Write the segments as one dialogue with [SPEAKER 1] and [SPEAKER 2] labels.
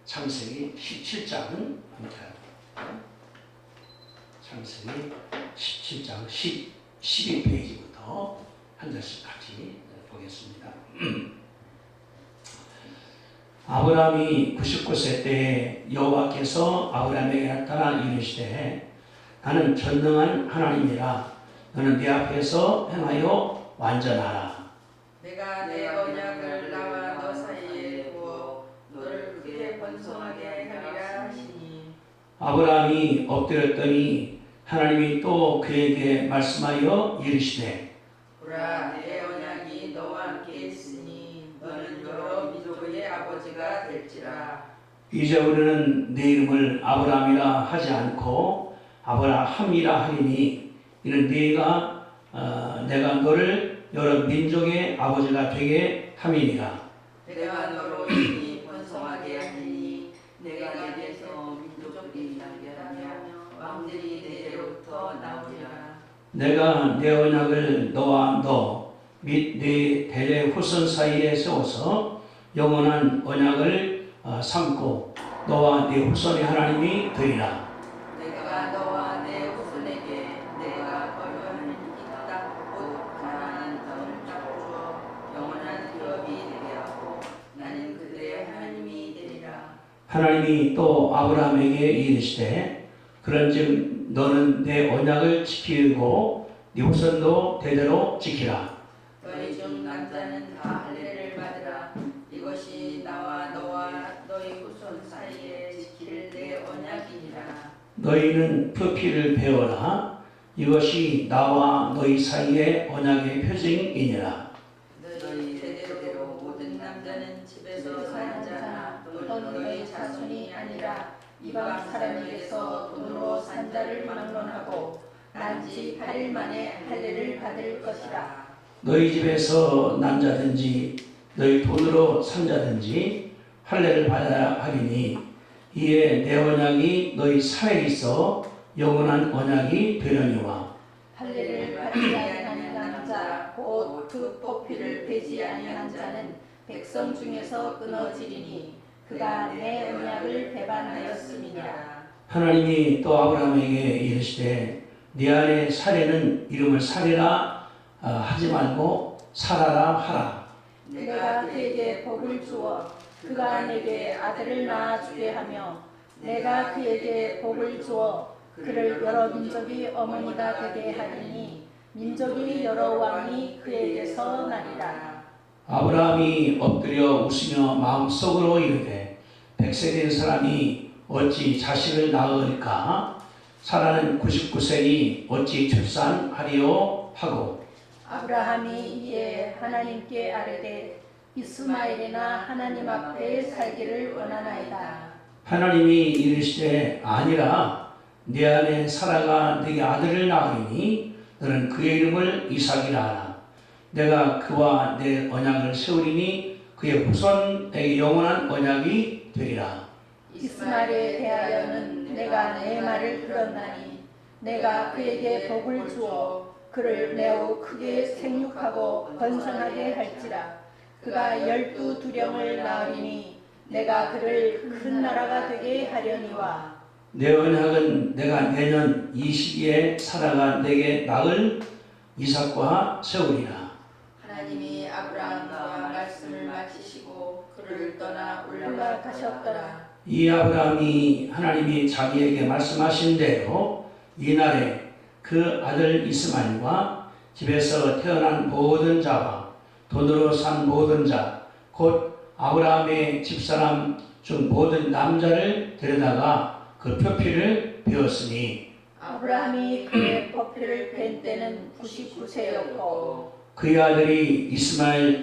[SPEAKER 1] 창세기 17장 창세기 17장 12페이지부터 한 절씩 같이 보겠습니다. 아브라함이 99세 때에 여호와께서 아브라함에게 나타나 이르시되 나는 전능한 하나님이라 너는 내 앞에서 행하여 완전하라.
[SPEAKER 2] 내가 내 언약을 나와 너 사이에 두어 너를 크게 번성하게 하리라 하시니
[SPEAKER 1] 아브라함이 엎드렸더니 하나님이 또 그에게 말씀하여 이르시되
[SPEAKER 2] 보라 내 언약이 너와 함께 있으니 너는 여러 민족의 아버지가 될지라.
[SPEAKER 1] 이제 우리는 내 이름을 아브라함이라 하지 않고 아브라함이라 하리니 이는 내가 너를 여러 민족의 아버지가 되게 함이니라.
[SPEAKER 2] 내가 너로 인히 번성하게 하리니 내가 내게서 민족들이 나게 하며 왕들이 내게로부터 나오리라.
[SPEAKER 1] 내가 내 언약을 너와 너 및 네 대대 후손 사이에 세워서 영원한 언약을 삼고 너와 네 후손의 하나님이 되리라.
[SPEAKER 2] 내가 너와 내 후손에게 내가 거류하는 이 땅 곧 가나안 땅을 딱 주어 영원한 기업이 되게 하고 나는 그들의 하나님이 되리라.
[SPEAKER 1] 하나님이 또 아브라함에게 이르시되 그런즉 너는 내 언약을 지키고 네 후손도 대대로 지키라.
[SPEAKER 2] 너희 중 남자는 다 할례를 받으라. 이것이 나와 너와 너희 후손 사이에 지킬 내 언약이니라.
[SPEAKER 1] 너희는 표피를 베어라. 이것이 나와 너희 사이의 언약의 표징이니라.
[SPEAKER 2] 너희 대대로 모든 남자는 집에서 사는 자나 또는 너희 자손이 아니라 이방 사람에게서 돈으로 산 자를 막론하고 난지 8일 만에 할례를 받을 것이라.
[SPEAKER 1] 너희 집에서 난 자든지 너희 돈으로 산 자든지 할례를 받아야 하리니 이에 내 언약이 너희 사이에 있어 영원한 언약이 되려니와.
[SPEAKER 2] 할례를 받지 아니한 남자 곧 그 포피를 베지 아니한 자는 백성 중에서 끊어지리니 그가 내 언약을 배반하였음이니라.
[SPEAKER 1] 하나님이 또 아브라함에게 이르시되 네 안에 사례는 이름을 사례라 하지 말고 사라라 하라.
[SPEAKER 2] 내가 그에게 복을 주어 그가 내게 아들을 낳아주게 하며 내가 그에게 복을 주어 그를 여러 민족이 어머니가 되게 하리니 민족이 여러 왕이 그에게서 나리라.
[SPEAKER 1] 아브라함이 엎드려 웃으며 마음속으로 이르되 100세 된 사람이 어찌 자식을 낳으리까? 사라는 99세니 어찌 출산하리요? 하고
[SPEAKER 2] 아브라함이 이에 하나님께 아뢰되 이스마엘이나 하나님 앞에 살기를 원하나이다.
[SPEAKER 1] 하나님이 이르시되 아니라 네 안에 사라가 네게 아들을 낳으리니 너는 그의 이름을 이삭이라 하라. 내가 그와 내 언약을 세우리니 그의 후손에게 영원한 언약이 되리라.
[SPEAKER 2] 이스마엘에 대하여는 내가 내 말을 들었나니 내가 그에게 복을 주어 그를 매우 크게 생육하고 번성하게 할지라. 그가 12두령을 낳으리니 내가 그를 큰 나라가 되게 하려니와.
[SPEAKER 1] 내 언약은 내가 내년 이 시기에 사라가 내게 낳을 이삭과 세우리라.
[SPEAKER 2] 하나님이 아브라함과 말씀을 마치시고 그를 떠나 올라가셨더라.
[SPEAKER 1] 이 아브라함이 하나님이 자기에게 말씀하신 대로 이날에 그 아들 이스마엘과 집에서 태어난 모든 자와 돈으로 산 모든 자 곧 아브라함의 집사람 중 모든 남자를 데려다가 그 표피를 베었으니
[SPEAKER 2] 아브라함이 그의 포피를 벤 때는 99세였고
[SPEAKER 1] 그의 아들이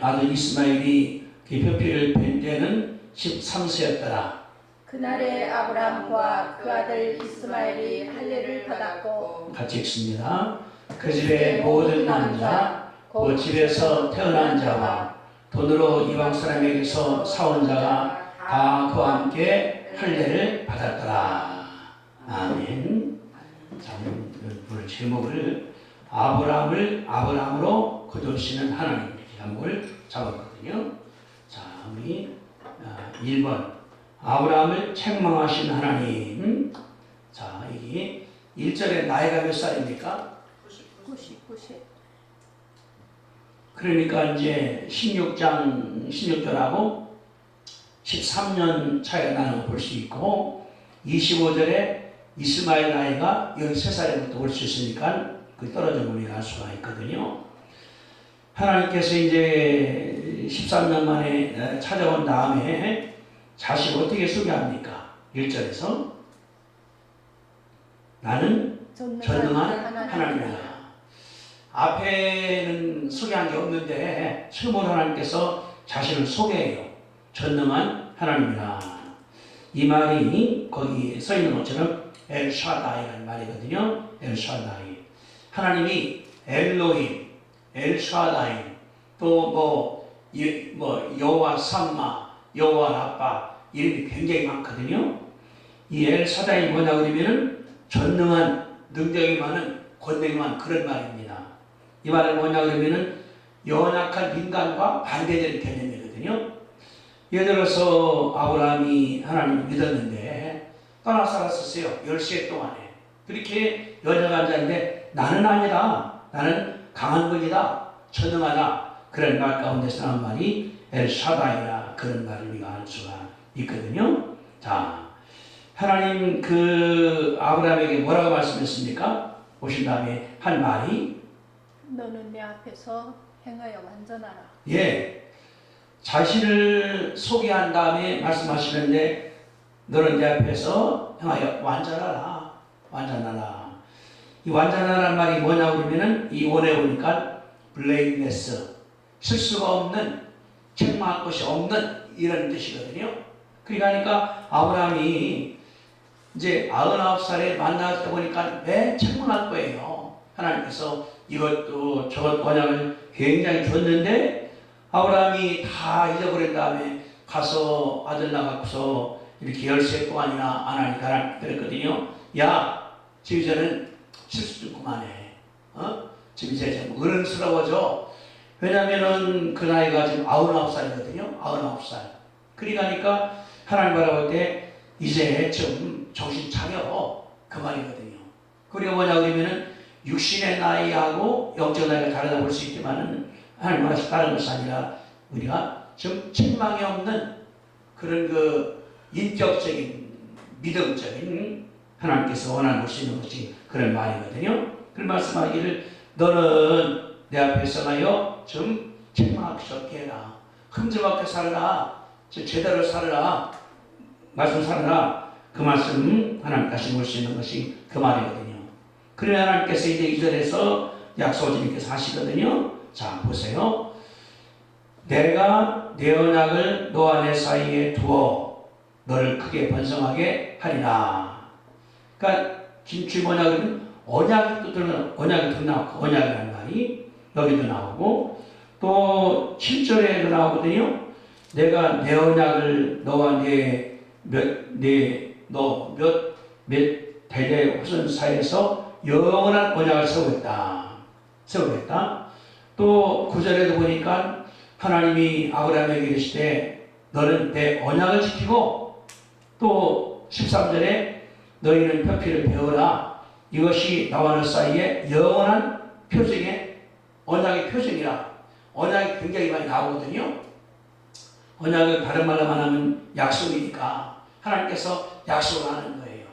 [SPEAKER 1] 아들 이스마엘이 그 표피를 벤 때는 13세였더라.
[SPEAKER 2] 그날에 아브라함과 그 아들 이스마엘이 할례를 받았고
[SPEAKER 1] 같이 읽습니다. 그 집의 모든 남자 그 집에서 태어난 자와 돈으로 이방 사람에게서 사온 자가 다 그와 함께 할례를 받았더라. 아멘. 자, 오늘 제목을 아브라함을 아브라함으로 거두시는 하나님 이렇게 제목을 잡았거든요. 자, 우리 1번 아브라함을 책망하신 하나님. 자, 여기 1절에 나이가 몇 살입니까?
[SPEAKER 2] 90.
[SPEAKER 1] 그러니까 이제 16절하고 13년 차이가 나는 걸 볼 수 있고, 25절에 이스마엘 나이가 13살부터 올 수 있으니까 그 떨어져 보니까 알 수가 있거든요. 하나님께서 이제 13년 만에 찾아온 다음에 자식을 어떻게 소개합니까? 1절에서 나는 전능한 하나님이다. 앞에는 소개한 게 없는데 처음으로 하나님께서 자신을 소개해요. 전능한 하나님이라. 이 말이 거기 써 있는 것처럼 엘샤다이라는 말이거든요. 엘샤다이. 하나님이 엘로힘, 엘샤다이, 또 여호와 삼마, 여호와 라파 이름이 굉장히 많거든요. 이 엘샤다이 뭐냐 그러면은 전능한, 능력이 많은, 권능이 많은 그런 말입니다. 이 말은 뭐냐 그러면은 연약한 인간과 반대되는 개념이거든요. 예를 들어서 아브라함이 하나님을 믿었는데 떠나 살았었어요. 10세 동안에. 그렇게 연약한 자인데 나는 아니다. 나는 강한 분이다. 전능하다. 그런 말 가운데서 나온 말이 엘샤다이라, 그런 말을 우리가 알 수가 있거든요. 자, 하나님 그 아브라함에게 뭐라고 말씀했습니까? 오신 다음에 한 말이
[SPEAKER 2] 너는 내 앞에서 행하여 완전하라.
[SPEAKER 1] 예, 자신을 소개한 다음에 말씀하시는데 너는 내 앞에서 행하여 완전하라. 완전하라. 이 완전하라는 말이 뭐냐고 그러면은 이 원에 보니까 블레임레스, 실수가 없는, 책망할 것이 없는 이런 뜻이거든요. 그러니까 아브라함이 이제 99살에 만나다 보니까 왜 책망할 거예요? 하나님께서 이것도 저것 언약을 굉장히 줬는데 아브라함이 다 잊어버린 다음에 가서 아들 낳고서 이렇게 10세 동안이나 안 하니까 하나님 그랬거든요. 야, 지금 이제는 실수 좀 그만해. 지금 이제 좀 어른스러워져. 왜냐면은 그 나이가 지금 99살이거든요. 99살. 그러니까 하나님 바라볼 때 이제 좀 정신 차려. 그 말이거든요. 그리고 뭐냐 그러면은 육신의 나이하고 영적 나이가 다르다 볼 수 있지만은 하나님 말씀 다른 것이 아니라 우리가 좀 책망이 없는 그런 그 인격적인, 믿음적인 하나님께서 원하는 수 있는 것이 그런 말이거든요. 그 말씀하기를 너는 내 앞에 서나여 좀 책망하기 좋게 해라. 흠잡게 살아라. 제대로 살아라. 말씀 살아라. 그 말씀 하나님께서 볼 수 있는 것이 그 말이거든요. 그러면 하나님께서 이제 2절에서 약속주님께서 하시거든요. 자, 보세요. 내가 내 언약을 너와 내 사이에 두어 너를 크게 번성하게 하리라. 그러니까 김치 뭐냐 그러면 언약이 또 들어가는, 언약이 또 나오고, 언약이라는 말이 여기도 나오고, 또 7절에도 나오거든요. 내가 내 언약을 너와 몇 대대 후손 사이에서 영원한 언약을 세우겠다. 또 9절에도 보니까 하나님이 아브라함에게 이르시되 너는 내 언약을 지키고, 또 13절에 너희는 표피를 배워라. 이것이 나와 너 사이에 영원한 표징의 언약의 표징이라. 언약이 굉장히 많이 나오거든요. 언약을 다른 말로 말하면 약속이니까 하나님께서 약속을 하는 거예요.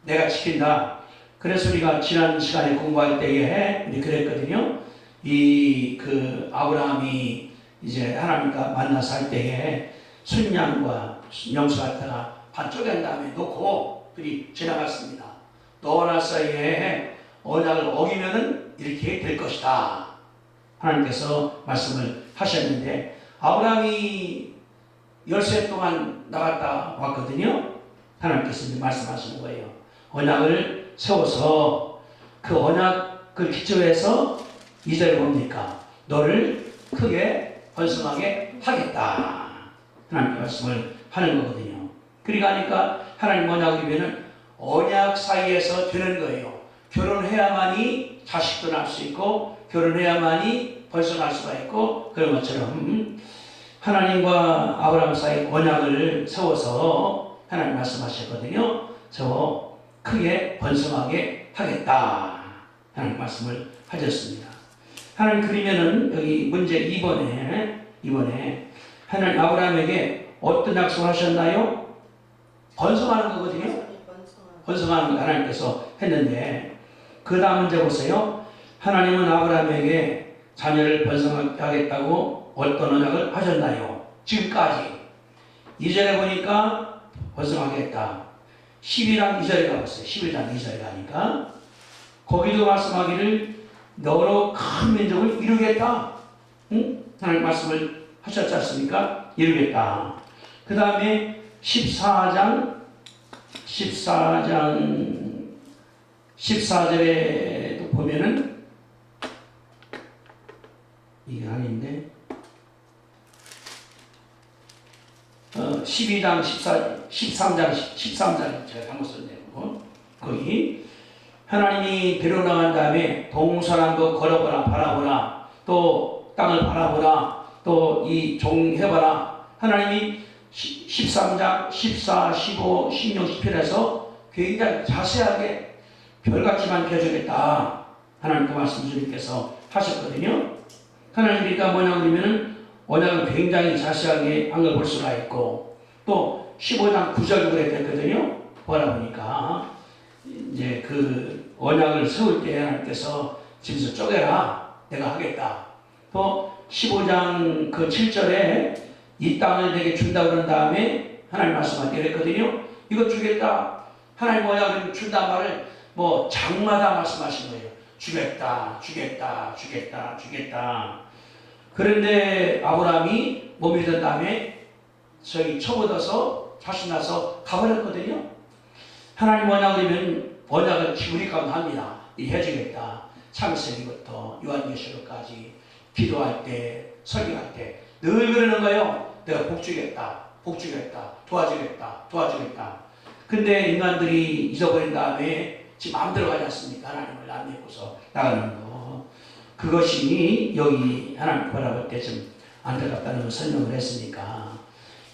[SPEAKER 1] 내가 지킨다. 그래서 우리가 지난 시간에 공부할 때에 우리 그랬거든요. 그 아브라함이 이제 하나님과 만나서 할 때에 순양과 염소 갖다가 반 쪼갠 다음에 놓고 그리 지나갔습니다. 너와 나 사이에 언약을 어기면은 이렇게 될 것이다. 하나님께서 말씀을 하셨는데 아브라함이 10세 동안 나갔다 왔거든요. 하나님께서 이제 말씀하시는 거예요. 언약을 세워서 그 언약을 기초해서 2절에 뭡니까? 너를 크게 번성하게 하겠다. 하나님께 말씀을 하는 거거든요. 그러니까 하나님 뭐냐고 그러면은 언약 사이에서 되는 거예요. 결혼해야만이 자식도 낳을 수 있고 결혼해야만이 번성할 수가 있고 그런 것처럼 하나님과 아브라함 사이 언약을 세워서 하나님 말씀하셨거든요. 저 크게 번성하게 하겠다. 하나님 말씀을 하셨습니다. 하나님 그러면은 여기 문제 2번에 하나님 아브라함에게 어떤 약속을 하셨나요? 번성하는 거거든요. 번성하는 거 하나님께서 했는데 그 다음 문제 보세요. 하나님은 아브라함에게 자녀를 번성하게 하겠다고 어떤 언약을 하셨나요? 지금까지 2절에 보니까 번성하겠다. 11장 2절에 가봤어요. 11장 2절에 가니까 거기도 말씀하기를 너로 큰 민족을 이루겠다. 응? 하나님 말씀을 하셨지 않습니까? 이루겠다. 그 다음에 14절에도 보면은 이게 아닌데 12장 13장 제가 잘못 썼네요. 거기 하나님이 데려나간 다음에 동서남북 걸어보라 바라보라 또 땅을 바라보라 또 이 종해봐라. 하나님이 13장 14, 15, 16, 17에서 굉장히 자세하게 별같이만 펴주겠다. 하나님 그 말씀 주님께서 하셨거든요. 하나님 그러니까 뭐냐 그러면은 언약을 굉장히 자세하게 한 걸 볼 수가 있고 또 15장 9절 그래 됐거든요. 보라 보니까 이제 그 언약을 세울 때 하나님께서 집에서 쪼개라 내가 하겠다. 또 15장 그 7절에 이 땅을 내게 준다고 그런 다음에 하나님 말씀하게 그랬거든요. 이거 주겠다. 하나님 뭐냐 그러면 준다 말을 뭐 장마다 말씀하신 거예요. 주겠다. 그런데 아브라함이 못 믿은 다음에 저기 처묻어서 자신나서 가버렸거든요. 하나님 뭐냐 그러면 언약을 우리 가운데 합니다. 이 해주겠다. 창세기부터 요한계시록까지 기도할 때 설교할 때 늘 그러는 거예요. 내가 복주겠다. 도와주겠다. 근데 인간들이 잊어버린 다음에 지금 마음대로 가지 않습니까? 하나님을 안 믿고서 나가는 거. 그것이 여기 하나님 바라볼 때 좀 안타깝다는 걸 설명을 했으니까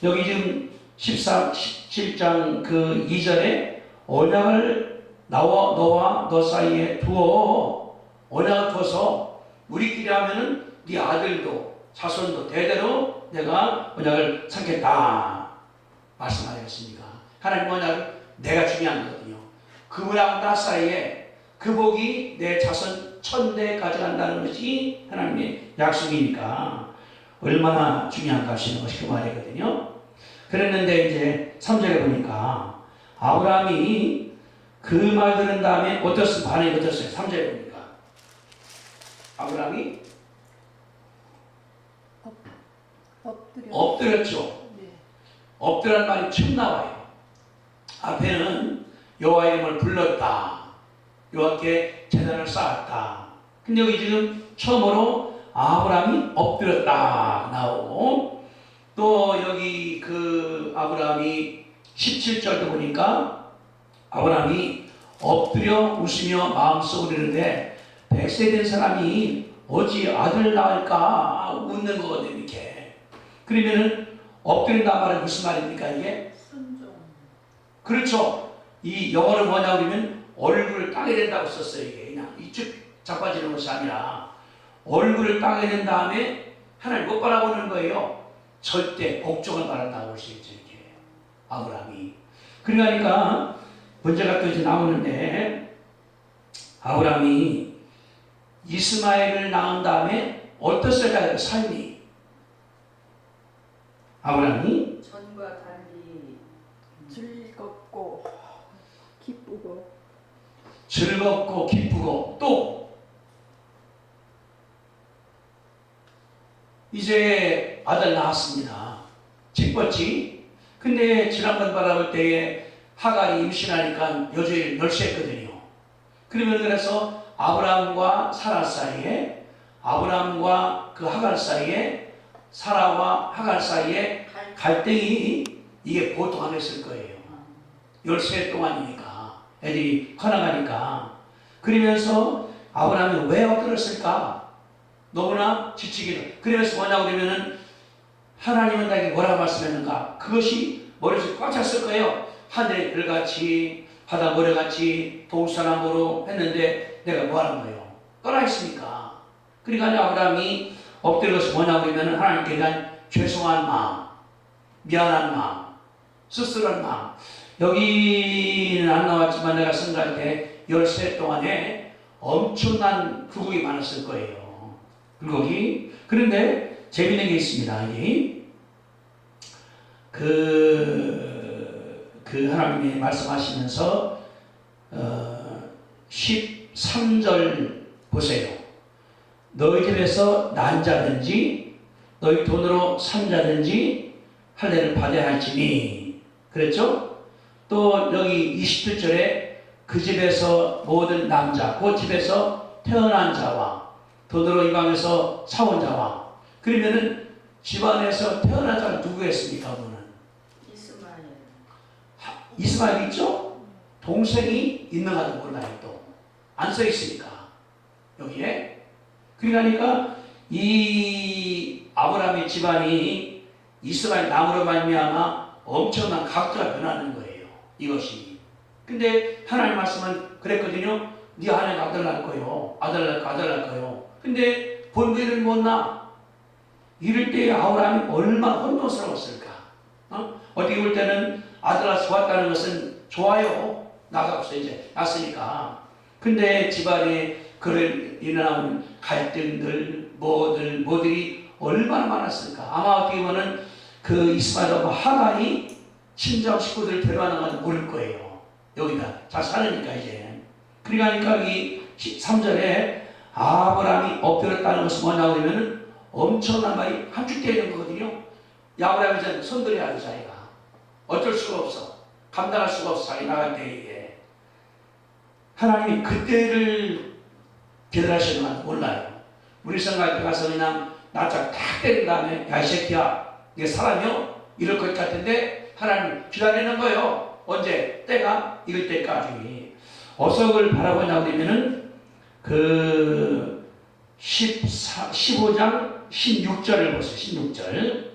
[SPEAKER 1] 여기 지금 17장 그 2절에 언약을 너와 너 사이에 두어 언약을 두어서 우리끼리 하면은 네 아들도 자손도 대대로 내가 언약을 삼겠다 말씀하셨습니까? 하나님 언약은 내가 중요한 거거든요. 그분하고 나 사이에 그 복이 내 자손 1000대 가져간다는 것이 하나님의 약속이니까 얼마나 중요한가 하시는 것이 그 말이거든요. 그랬는데 이제 3절에 보니까 아브라함이 그 말 들은 다음에 반응이 어떻어요? 3절에 보니까 아브라함이 엎드렸죠.
[SPEAKER 2] 네.
[SPEAKER 1] 엎드란 말이 처음 나와요. 앞에는 여호와 이름을 불렀다. 여호와께 제단을 쌓았다. 근데 여기 지금 처음으로 아브라함이 엎드렸다 나오고 또 여기 그 아브라함이 17절도 보니까 아브라함이 엎드려 웃으며 마음속으로 이르되 100세 된 사람이 어찌 아들 낳을까 웃는 거거든요. 이렇게. 그러면은 엎드린다 말은 무슨 말입니까 이게?
[SPEAKER 2] 순종.
[SPEAKER 1] 그렇죠. 이 영어로 뭐냐 그러면 얼굴을 땅에 댄다고 썼어요. 이게 그냥 이쪽 자빠지는 것이 아니라 얼굴을 땅에 댄 다음에 하나님 못 바라보는 거예요. 절대 복종을 바란다고 볼 수 있죠. 이렇게 아브라함이. 그러니까 문제가 또 이제 나오는데 아브라함이 이스마엘을 낳은 다음에 어떻을까요? 삶이 아브라함이
[SPEAKER 2] 전과 달리
[SPEAKER 1] 즐겁고 기쁘고 또 이제 아들 낳았습니다. 기뻤지. 근데 지난번 바라볼 때에 하갈이 임신하니까 여주일 멸시했거든요. 그러면 그래서 아브라함과 사라 사이에 아브라함과 그 하갈 사이에 사라와 하갈 사이에 갈등이 이게 보통 아니었을 거예요. 13해 동안이니까 애들이 커나가니까. 그러면서 아브라함이 왜 엎드렸을까? 너무나 지치기도. 그러면서 뭐냐 그러면은 하나님은 나에게 뭐라고 말씀했는가? 그것이 머릿속에 꽉 찼을 거예요. 하늘의 별같이 바다 모래같이 동서남북으로 했는데 내가 뭐하는 거예요? 떠나 있으니까. 그러니까 아브라함이 엎드린 것이 뭐냐고 하면 하나님께 대한 죄송한 마음, 미안한 마음, 쓸쓸한 마음. 여기는 안 나왔지만 내가 생각할 때 13해 동안에 엄청난 불국이 많았을 거예요. 불국이. 그런데 재밌는 게 있습니다. 하나님이 말씀하시면서 13절 보세요. 너희 집에서 난 자든지 너희 돈으로 산 자든지 할례를 받아야 할지니 그랬죠? 또 여기 27절에 그 집에서 모든 남자 그 집에서 태어난 자와 돈으로 이방에서 사온 자와 그러면은 집안에서 태어난 자는 누구였습니까? 그분은 이스마엘 있죠? 동생이 있는가도 몰라요. 또 안 써 있으니까 여기에. 그러니까 이 아브라함의 집안이 이스마엘 나무로 말미암아 엄청난 각도가 변하는 거예요. 이것이. 근데 하나님 말씀은 그랬거든요. 네 아내가 아들 낳을 거요. 아들 낳을 거요. 근데 본인을 못 낳아. 이럴 때 아브라함이 얼마나 혼돈스러웠을까. 어떻게 볼 때는 아들아 좋았다는 것은 좋아요. 나가서 이제 낳았으니까. 근데 집안에 그를 일어나는 갈등들, 뭐들이 얼마나 많았을까. 아마 어떻게 보면 그 이스마엘과 하갈이 친정 식구들 데려가는 건 모를 거예요. 여기다 잘 사니까 이제. 그러니까 이 3절에 아브라함이 엎드렸다는 것은 뭐냐고 하면 엄청난 말이 함축되어 있는 거거든요. 아브라함이 이제 손들어야 돼 자기가. 어쩔 수가 없어. 감당할 수가 없어. 자기 나갈 때에. 하나님이 그때를 기다리시는 건 몰라요. 우리 생각할 때 가서 그냥 낯짝 탁 때린 다음에 야 이 새끼야 이게 사람이요? 이럴 것 같은데 하나님 기다리는 거예요. 언제? 때가 익을 때까지. 어석을 바라보냐고 되면은 그 15장 16절을 보세요. 16절.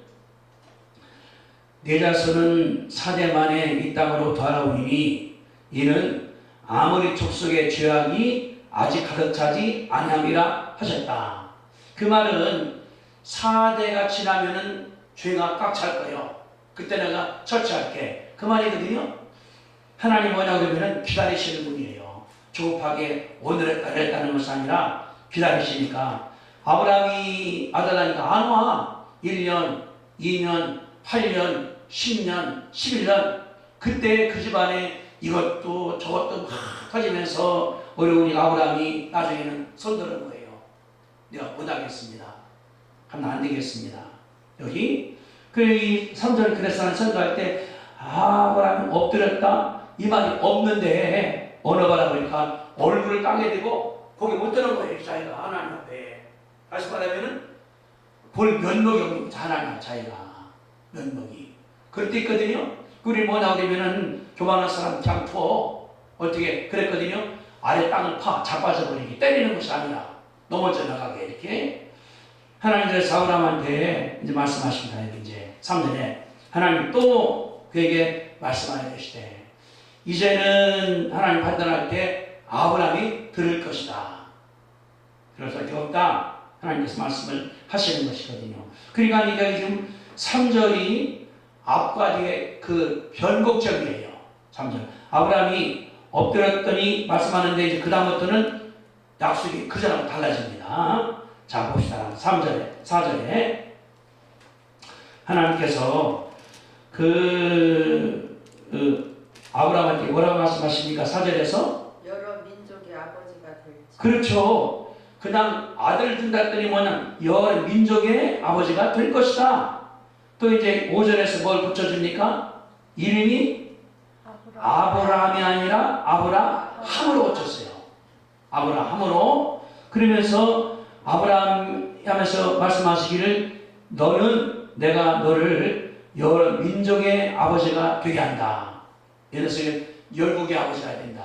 [SPEAKER 1] 내 자손은 사대 만에 이 땅으로 돌아오리니 이는 아모리 족속의 죄악이 아직 가득 차지 아니함이라 하셨다. 그 말은 4대가 지나면은 죄가 꽉 찰 거예요. 그때 내가 처치할게. 그 말이거든요. 하나님 뭐냐고 그러면 기다리시는 분이에요. 조급하게 오늘 했다는 것이 아니라 기다리시니까. 아브라함이 아들 낳으니까 안 와. 1년, 2년, 8년, 10년, 11년. 그때 그 집안에 이것도 저것도 막 터지면서 어려우니 아브라함이 나중에는 손드는 거예요. 내가 못하겠습니다. 하면 안 되겠습니다. 여기 그 3절 그래서 선거할 때 아브라함이 엎드렸다 이 말이 없는데 어느 바라보니까 얼굴을 땅에 대고 거기 못 드는 거예요. 자기가 하나님 앞에. 다시 말하면은 볼 면목이 없는 하나님 자기가 면목이. 그럴 때 있거든요. 우리 뭐 나오려면은 교만한 사람 그냥 투어 어떻게 그랬거든요. 아래 땅을 파 자빠져 버리기 때리는 것이 아니라 넘어져 나가게 이렇게. 하나님께서 아브라함한테 이제 말씀하십니다. 이제 3절에 하나님 또 그에게 말씀하여 계시되 이제는 하나님 판단할 때 아브라함이 들을 것이다. 그래서 여기다 하나님께서 말씀을 하시는 것이거든요. 그러니까 이게 지금 3절이 앞과 뒤에 그 변곡점이에요. 3절. 아브라함이 엎드렸더니 말씀하는데 이제 그 다음부터는 약속이 그 전하고 달라집니다. 자 봅시다. 3절에 4절에 하나님께서 아브라함한테 뭐라고 말씀하십니까? 4절에서
[SPEAKER 3] 여러 민족의 아버지가 될지.
[SPEAKER 1] 그렇죠. 그냥 아들 준다 했더니 뭐냐 여러 민족의 아버지가 될 것이다. 또 이제 5절에서 뭘 붙여줍니까? 이름이 아브라함이 아니라 아브라함으로 고쳤어요. 아브라함으로. 그러면서 아브라함 하면서 말씀하시기를 너는 내가 너를 여러 민족의 아버지가 되게 한다. 이래서 열국의 아버지가 된다.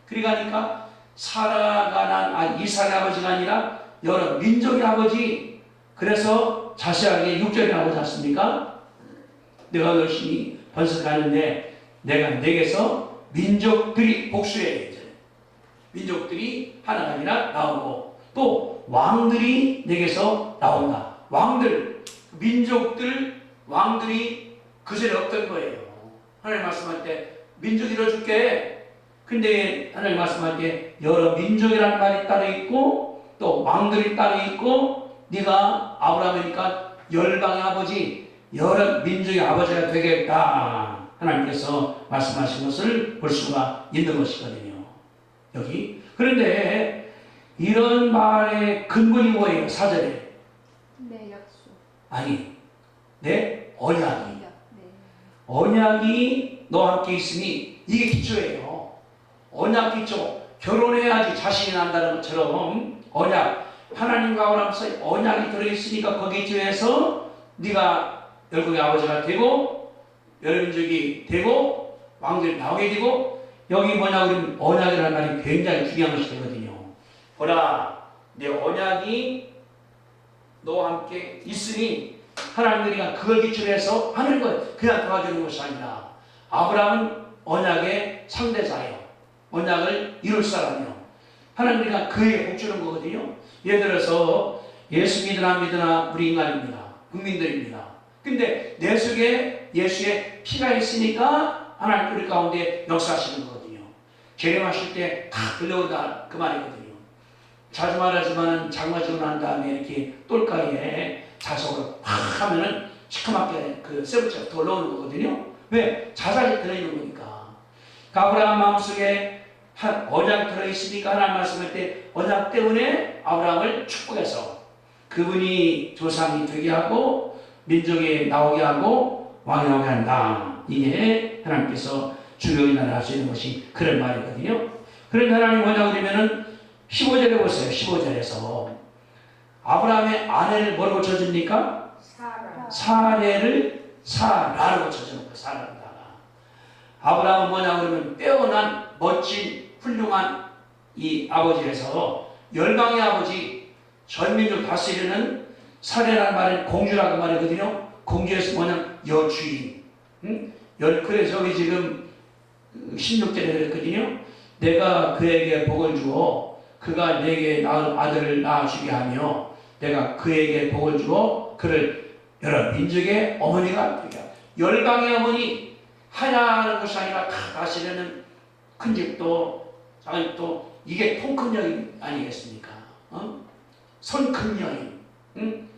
[SPEAKER 1] 그러니까 사라가 난 이삭의 아버지가 아니라 여러 민족의 아버지. 그래서 더 자세하게 6절에 나오지 않습니까? 내가 열심히 번성하는데 내가 내게서 민족들이 복수해. 이제 민족들이 하나가 아니라 나오고 또 왕들이 내게서 나온다. 왕들, 민족들, 왕들이 그전에 없던 거예요. 하나님 말씀할 때 민족 이뤄줄게. 근데 하나님 말씀할 때 여러 민족이라는 말이 따로 있고 또 왕들이 따로 있고 네가 아브라함이니까 열방의 아버지, 여러 민족의 아버지가 되겠다. 하나님께서 말씀하신 것을 볼 수가 있는 것이거든요. 여기. 그런데 이런 말의 근본이 뭐예요? 4절에.
[SPEAKER 2] 내 약속.
[SPEAKER 1] 아니, 내 언약이.
[SPEAKER 2] 네.
[SPEAKER 1] 언약이 너와 함께 있으니 이게 기초예요. 언약 기초. 결혼해야지 자신이 난다는 것처럼 언약. 하나님과 아브라함 사이 언약이 들어있으니까 거기에 기초해서 네가 열국의 아버지가 되고 여러 민족이 되고 왕들이 나오게 되고 여기 뭐냐 그러면 언약이라는 말이 굉장히 중요한 것이 되거든요. 보라, 내 언약이 너와 함께 있으니 하나님들이 그걸 기초로 해서 하는 거예요. 그냥 도와주는 것이 아니라 아브라함은 언약의 상대자예요. 언약을 이룰 사람이요. 하나님들이 그에게 복주는 거거든요. 예를 들어서 예수 믿으나 믿으나 우리 인간입니다. 국민들입니다. 근데 내 속에 예수의 피가 있으니까 하나님 우리 가운데 역사하시는 거거든요. 재림하실 때 다 들려온다 그 말이거든요. 자주 말하지만 장마지고 난 다음에 이렇게 똘가에 자석으로 팍 하면은 시커멓게 그 쇠붙이가 올라오는 거거든요. 왜? 자살이 들어있는 거니까. 아브라함 마음속에 한 언약 들어있으니까 하나님 말씀할 때 언약 때문에 아브라함을 축복해서 그분이 조상이 되게 하고 민족에 나오게 하고 왕이 나오게 한다. 이게 하나님께서 주요 인하를 하시는 것이 그런 말이거든요. 그런데 하나님 뭐냐 그러면은 15절에 보세요. 15절에서 아브라함의 아내를 뭐로 고쳐줍니까? 사례를 사라로 고쳐주는 사라로다가 아브라함은 뭐냐 그러면 빼어난 멋진 훌륭한 이 아버지에서 열방의 아버지 전민족 다스리는 사례라는 말은 공주라고 말이거든요. 공주에서 뭐냐 여주인. 그래서 여기 지금 16절에 그랬거든요. 내가 그에게 복을 주어 그가 내게 아들을 낳아주게 하며 내가 그에게 복을 주어 그를 여러 민족의 어머니가 되게 하고 열방의 어머니 하나하는 것이 아니라 다 다스리는 큰 집도 작은 집도 이게 통큰 여인 아니겠습니까? 손 큰 여인.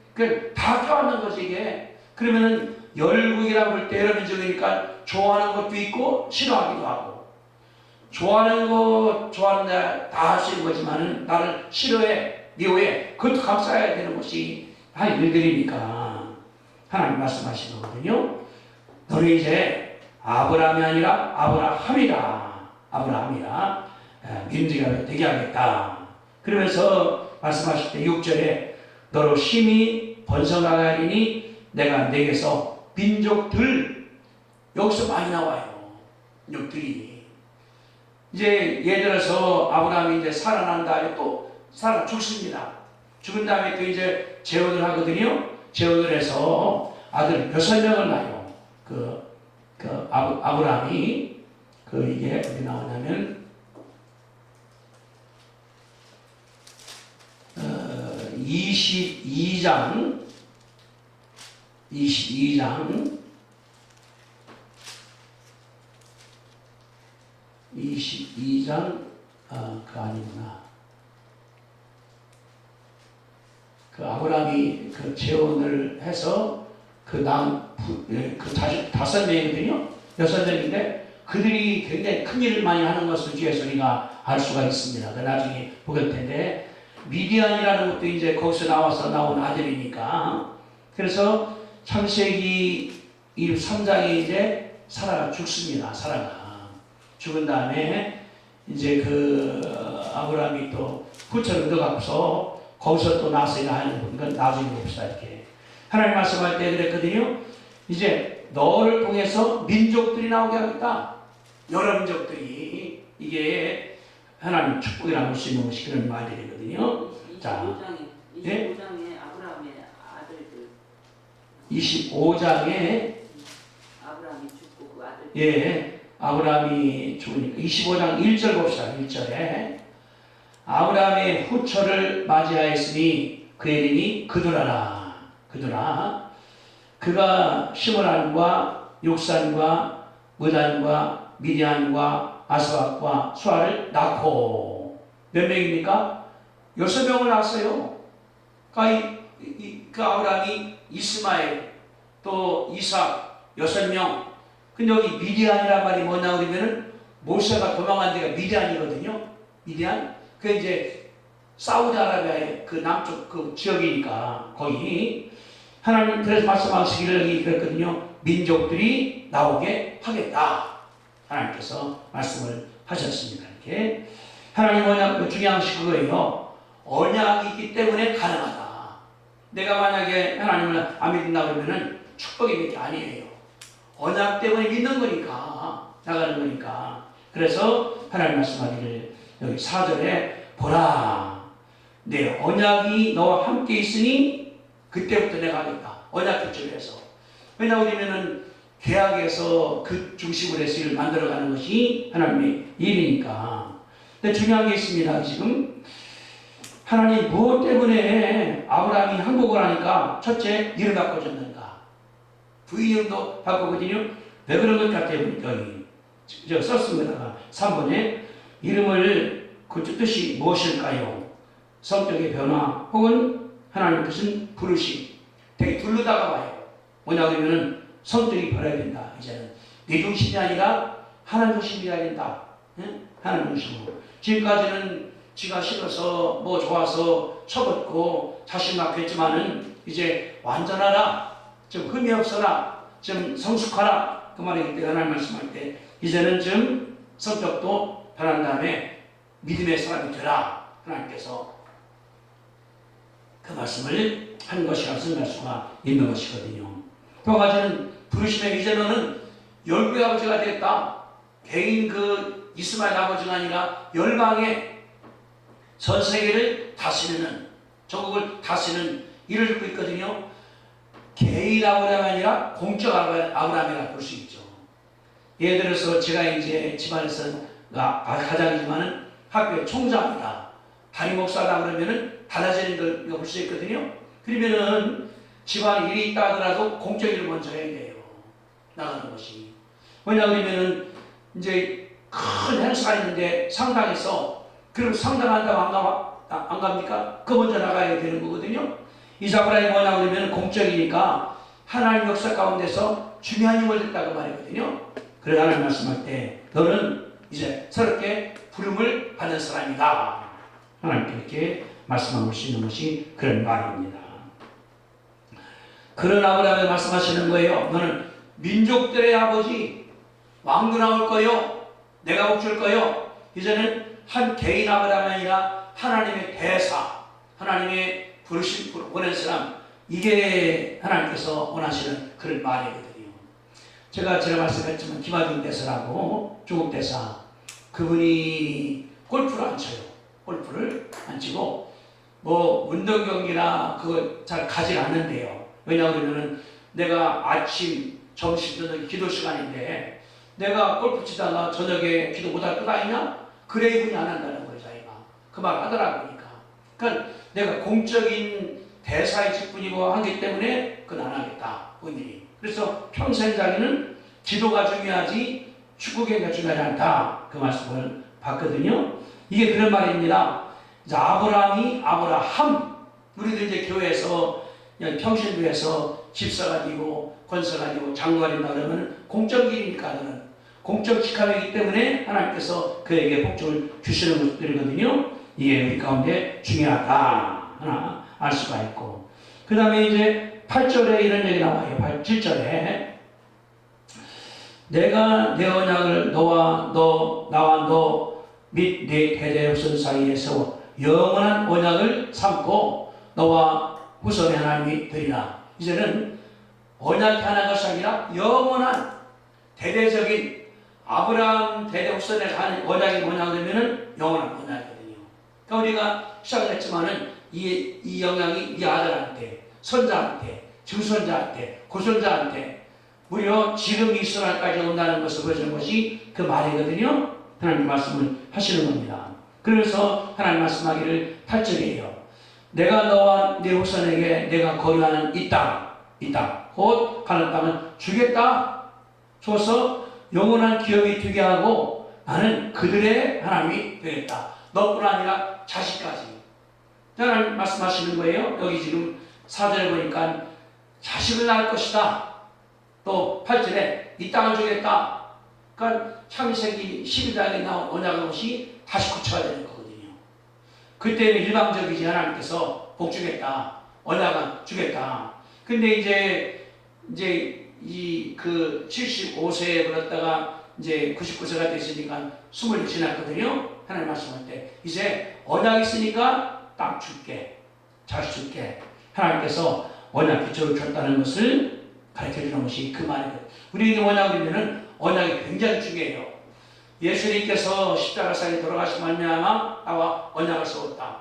[SPEAKER 1] 다 껴안는 거지 이게. 그러면은 열국이라고 볼 때 여러 민족이니까 좋아하는 것도 있고 싫어하기도 하고 좋아하는 거 좋아하는 다 할 수 있는 거지만은 나를 싫어해 미워해 그것도 감싸야 되는 것이 다 일들이니까 하나님 말씀하신 거거든요. 너는 이제 아브라함이 아니라 아브라함이라 민족이 되게 하겠다. 그러면서 말씀하실 때 6절에 너로 심히 번성하리니 내가 내게서 민족들 여기서 많이 나와요. 민족들이 이제 예를 들어서 아브라함이 이제 살아난 다음에 또 살아 죽습니다. 죽은 다음에 또 이제 재혼을 하거든요. 재혼을 해서 아들 6명을 낳아요. 아브라함이 이게 어디 나오냐면 22장 그거 아니구나. 그 아브라함이 그 재혼을 해서 그 자식 5명이거든요. 6명인데 그들이 굉장히 큰 일을 많이 하는 것을 뒤에서 우리가 알 수가 있습니다. 그 나중에 보게 될 텐데 미디안이라는 것도 이제 거기서 나온 아들이니까 그래서 창세기 3장에 이제 사라가 죽습니다. 사라가 죽은 다음에 이제 아브라함이 또 후처를 얻어갖고서 거기서 또 나서야 하는 건 나중에 봅시다. 이렇게 하나님 말씀할 때 그랬거든요. 이제 너를 통해서 민족들이 나오게 하겠다. 여러 민족들이 이게 하나님 축복이라고 할 수 있는 것이 그런 말들이거든요.
[SPEAKER 3] 25장에 아브라함의 아들들
[SPEAKER 1] 25장에
[SPEAKER 3] 아브라함이 죽고 그 아들
[SPEAKER 1] 예, 아브라함이 죽으니까 25장 1절 봅시다. 1절에 아브라함의 후처를 맞이하였으니 그의 이름이 그두라라. 그두라. 그가 시므란과 욕산과 무단과 미디안과 아스박과 수아를 낳고 몇 명입니까? 6명을 낳았어요. 그 아브라함이 이스마엘 또 이삭 6명. 근데 여기 미디안이란 말이 뭐냐 그러면은 모세가 도망간 데가 미디안이거든요. 미디안. 그 이제 사우디아라비아의 그 남쪽 그 지역이니까 거기 하나님 그래서 말씀하시기를 여기 그랬거든요. 민족들이 나오게 하겠다. 하나님께서 말씀을 하셨습니다. 이렇게 하나님 언약 중요한 것이 그거예요. 언약이 있기 때문에 가능하다. 내가 만약에 하나님을 안 믿는다 그러면은 축복이 몇 개 아니에요. 언약 때문에 믿는 거니까 나가는 거니까. 그래서 하나님 말씀하기를 여기 4절에 보라 내 언약이 너와 함께 있으니 그때부터 내가 하겠다. 언약 규칙에서. 왜냐하면 우리는 계약에서 그 중심으로 해서 일을 만들어가는 것이 하나님의 일이니까. 근데 중요한 게 있습니다. 지금 하나님 무엇 때문에 아브라함이 항복을 하니까 첫째 이름 바꿔줬는가. 부인 이름도 바꾸거든요. 왜 그런 것 같아요? 여기 저 썼습니다. 3번에 이름을 그 뜻이 무엇일까요? 성격의 변화 혹은 하나님께서는 부르심. 되게 둘러다가 봐요. 뭐냐 그러면은 성격이 변해야 된다. 이제는 내 중심이 아니라 하나님 중심이 돼야 된다. 응? 하나님 중심으로. 지금까지는 지가 싫어서 뭐 좋아서 쳐벗고 자신 갖고 했지만은 이제 완전하라. 좀 흠이 없어라. 좀 성숙하라. 그 말이기 때문에 하나님 말씀할 때 이제는 좀 성격도 변한 다음에 믿음의 사람이 되라. 하나님께서 그 말씀을 한 것이라 생각할 수가 있는 것이거든요. 또 가지는 부르심의 이제는 열국의 아버지가 되겠다. 개인 그 이스마엘 아버지가 아니라 열방의 전 세계를 다스리는 전국을 다스리는 일을 듣고 있거든요. 개인 아브라함이 아니라 공적 아브라함이라 볼 수 있죠. 예를 들어서 제가 이제 집안에서 가장이지만은 학교의 총장이다. 담임 목사다 그러면은 달라지는 걸 볼 수 있거든요. 그러면은 집안 일이 있다 하더라도 공적 일을 먼저 해야 돼요. 나가는 것이. 왜냐 그러면은 이제 큰 행사가 있는데 상당해서 그럼 상당한다고 안 갑니까? 그 먼저 나가야 되는 거거든요. 이사브라이 뭐냐 그러면 공적이니까 하나님 역사 가운데서 중요한 힘을 줬다고 말이거든요. 그래서 하나님 말씀할 때 너는 이제 새롭게 부름을 받는 사람이다. 하나님께 이렇게 말씀하고 수 있는 것이 그런 말입니다. 그런 아브라함이 말씀하시는 거예요. 너는 민족들의 아버지, 왕도 나올 거요. 내가 복줄 거요. 이제는 한 개인 아브라함이 아니라 하나님의 대사, 하나님의 부르심 보낸 사람, 이게 하나님께서 원하시는 그런 말이거든요. 제가 말씀했지만 김하중 대사라고 중국 대사, 그분이 골프를 안 쳐요. 골프를 안 치고 뭐 운동 경기나 그거 잘 가지 않는데요. 왜냐하면 내가 아침, 점심, 저녁 기도 시간인데 내가 골프 치다가 저녁에 기도 못할 것 아니냐? 그래 이분이 안 한다는 거예요. 자기가 그 말 하더라고. 그러니까 내가 공적인 대사의 직분이고 하기 때문에 그건 안 하겠다. 본인이. 그래서 평생 자기는 기도가 중요하지 축구 경기가 중요하지 않다. 그 말씀을 봤거든요. 이게 그런 말입니다. 이제 아브라함 우리들 이제 교회에서 평신교회에서 집사가 되고 권사가 되고 장로가 된다 그러면 공적 일이니까 그는 공적 직함이기 때문에 하나님께서 그에게 복종을 주시는 것들이거든요. 이게 우리 가운데 중요하다 하나 알 수가 있고, 그 다음에 이제 8절에 이런 얘기 나와요. 7절에 내가 내 언약을 나와 너 및 내 대대 후손 사이에서 영원한 언약을 삼고 너와 후손의 하나님이 되리라. 이제는 언약이 하나인 것이 아니라 영원한 대대적인 아브라함 대대 후손에 가는 언약이 뭐냐 그러면은 영원한 언약이거든요. 그러니까 우리가 시작을 했지만은 이 영향이 네 아들한테, 손자한테, 증손자한테, 고손자한테 무려 지금 이 순간까지 온다는 것을 보여주는 것이 그 말이거든요. 하나님 말씀을 하시는 겁니다. 그래서 하나님 말씀하기를 8절이에요. 내가 너와 네 후손에게 내가 거류하는 이 땅, 곧 가는 땅을 주겠다. 줘서 영원한 기업이 되게 하고 나는 그들의 하나님이 되겠다. 너뿐 아니라 자식까지. 하나님 말씀하시는 거예요. 여기 지금 4절에 보니까 자식을 낳을 것이다. 또 8절에 이 땅을 주겠다. 그러니까 창세기 12장에 나온 언약의 것이 다시 구체가 되는 거거든요. 그때는 일방적이지 하나님께서 복 주겠다. 언약은 주겠다. 근데 이제 이 그 75세에 그랬다가 이제 99세가 됐으니까 20이 지났거든요. 하나님 말씀할 때 이제 언약이 있으니까 딱 줄게. 자식 줄게. 하나님께서 언약 기초를 줬다는 것을 가르쳐주는 것이 그 말이거든요. 우리에게 언약을 믿으면 언약이 굉장히 중요해요. 예수님께서 십자가상에 돌아가신 말미암아 나와 언약을 세웠다.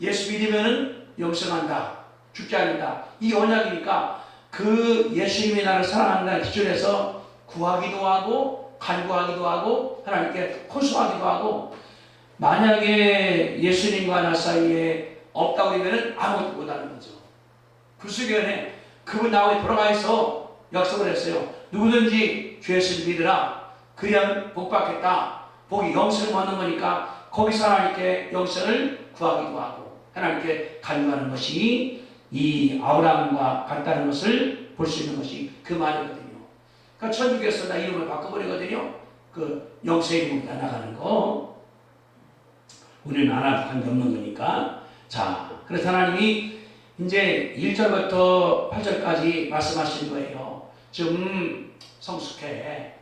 [SPEAKER 1] 예수 믿으면 영생한다. 죽지 않는다. 이 언약이니까 그 예수님이 나를 사랑한다는 기준에서 구하기도 하고 간구하기도 하고 하나님께 호소하기도 하고 만약에 예수님과 나 사이에 없다고 하면 아무것도 못하는 거죠. 구수견에 그분 나와 돌아가 있어 약속을 했어요. 누구든지 주 예수를 믿으라. 그냥 복 받겠다. 복이 영생을 얻는 거니까 거기서 하나님께 영생을 구하기도 하고 하나님께 간구하는 것이 이 아브라함과 같다는 것을 볼 수 있는 것이 그 말이거든요. 그러니까 천주교에서 나 이름을 바꿔버리거든요. 그 영생 이름으로 나가는 거. 우리는 안 할 관계없는 거니까. 자, 그래서 하나님이 이제 1절부터 8절까지 말씀하신 거예요. 좀 성숙해.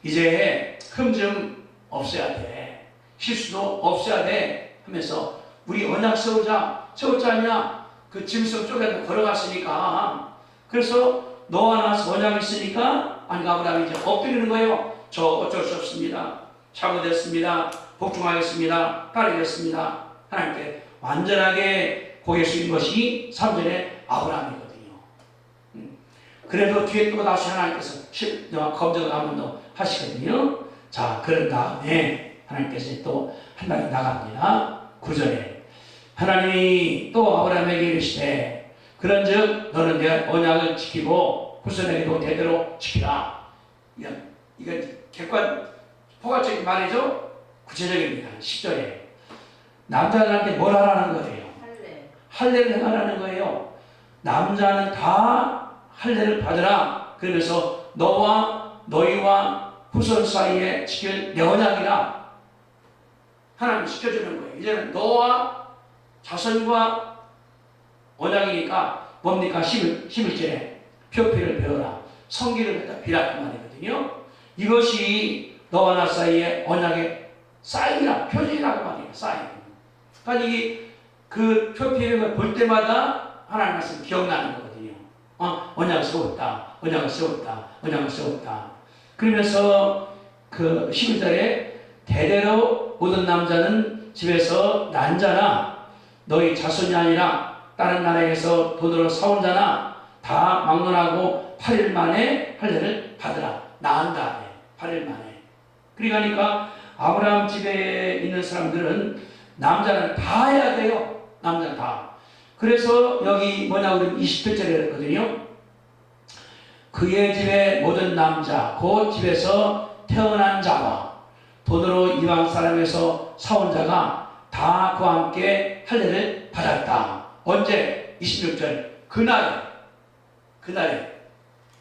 [SPEAKER 1] 이제 흠 좀 없애야 돼. 실수도 없애야 돼. 하면서 우리 언약 세웠지 않냐? 그 짐승 쪽에도 걸어갔으니까. 그래서 너와 나 언약이 있으니까 아브라함이 이제 엎드리는 거예요. 저 어쩔 수 없습니다. 잘못했습니다. 복종하겠습니다. 따르겠습니다. 하나님께 완전하게 고개 숙인 것이 3절의 아브라함이거든요. 그래도 뒤에 또 다시 하나님께서 검증을 한 번 더 하시거든요. 자, 그런 다음에 하나님께서 또 한 단계 나갑니다. 9절에 하나님이 또 아브라함에게 이르시되 그런즉 너는 내 언약을 지키고 후손에게도 대대로 지키라. 이건 객관 포괄적인 말이죠. 구체적입니다. 10절에 남자들한테 뭘 하라는 거예요? 할례를 행하라는 거예요. 남자는 다 할례를 받으라. 그러면서 너희와 후손 사이에 지킬 내 언약이라 하나님이 시켜주는 거예요. 이제는 너와 자손과 언약이니까 뭡니까? 11절에 표피를 배워라. 성기를 갖다 비라 그 말이거든요. 이것이 너와 나 사이에 언약의 사인이라 표징이라고 말이에요. 사인. 그러니까 이게 그 표피를 볼 때마다 하나님 말씀 기억나는 거거든요. 언약을 세웠다. 언약을 세웠다. 언약을 세웠다. 그러면서 그 11절에 대대로 모든 남자는 집에서 난 자나 너희 자손이 아니라 다른 나라에서 돈으로 사온 자나 다 막론하고 8일 만에 할례를 받으라. 낳은 다음에 8일 만에. 그러니까 아브라함 집에 있는 사람들은 남자는 다 해야 돼요. 남자는 다. 그래서 여기 우리 27절에 그랬거든요. 그의 집의 모든 남자 곧 집에서 태어난 자와 돈으로 이방 사람에서 사온 자가 다 그와 함께 할례를 받았다. 언제? 26절 그날에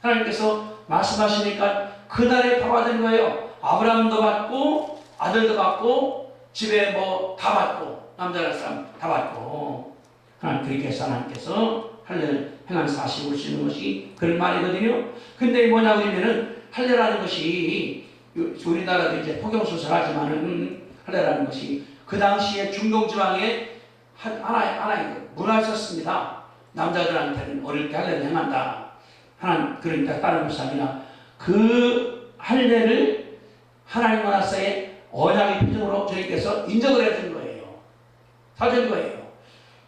[SPEAKER 1] 하나님께서 말씀하시니까 그날에 다 받은 거예요. 아브라함도 받고 아들도 받고 집에 다 받고 남자라 사람 다 받고 하나님 그렇게 해서 하나님께서 할례를 행한 사실을 볼 수 있는 것이 그런 말이거든요. 근데 뭐냐고 하면은 할례라는 것이 우리나라도 이제 포경수설하지만은 할례라는 것이 그 당시에 중동 지방에 하나의 문화가 있었습니다. 남자들한테는 어릴 때 할례를 행한다. 그러니까 다른 것이 아니라 그 할례를 하나님과 나 사이에 언약의 표정으로 저희께서 인정을 해준 거예요. 사준 거예요.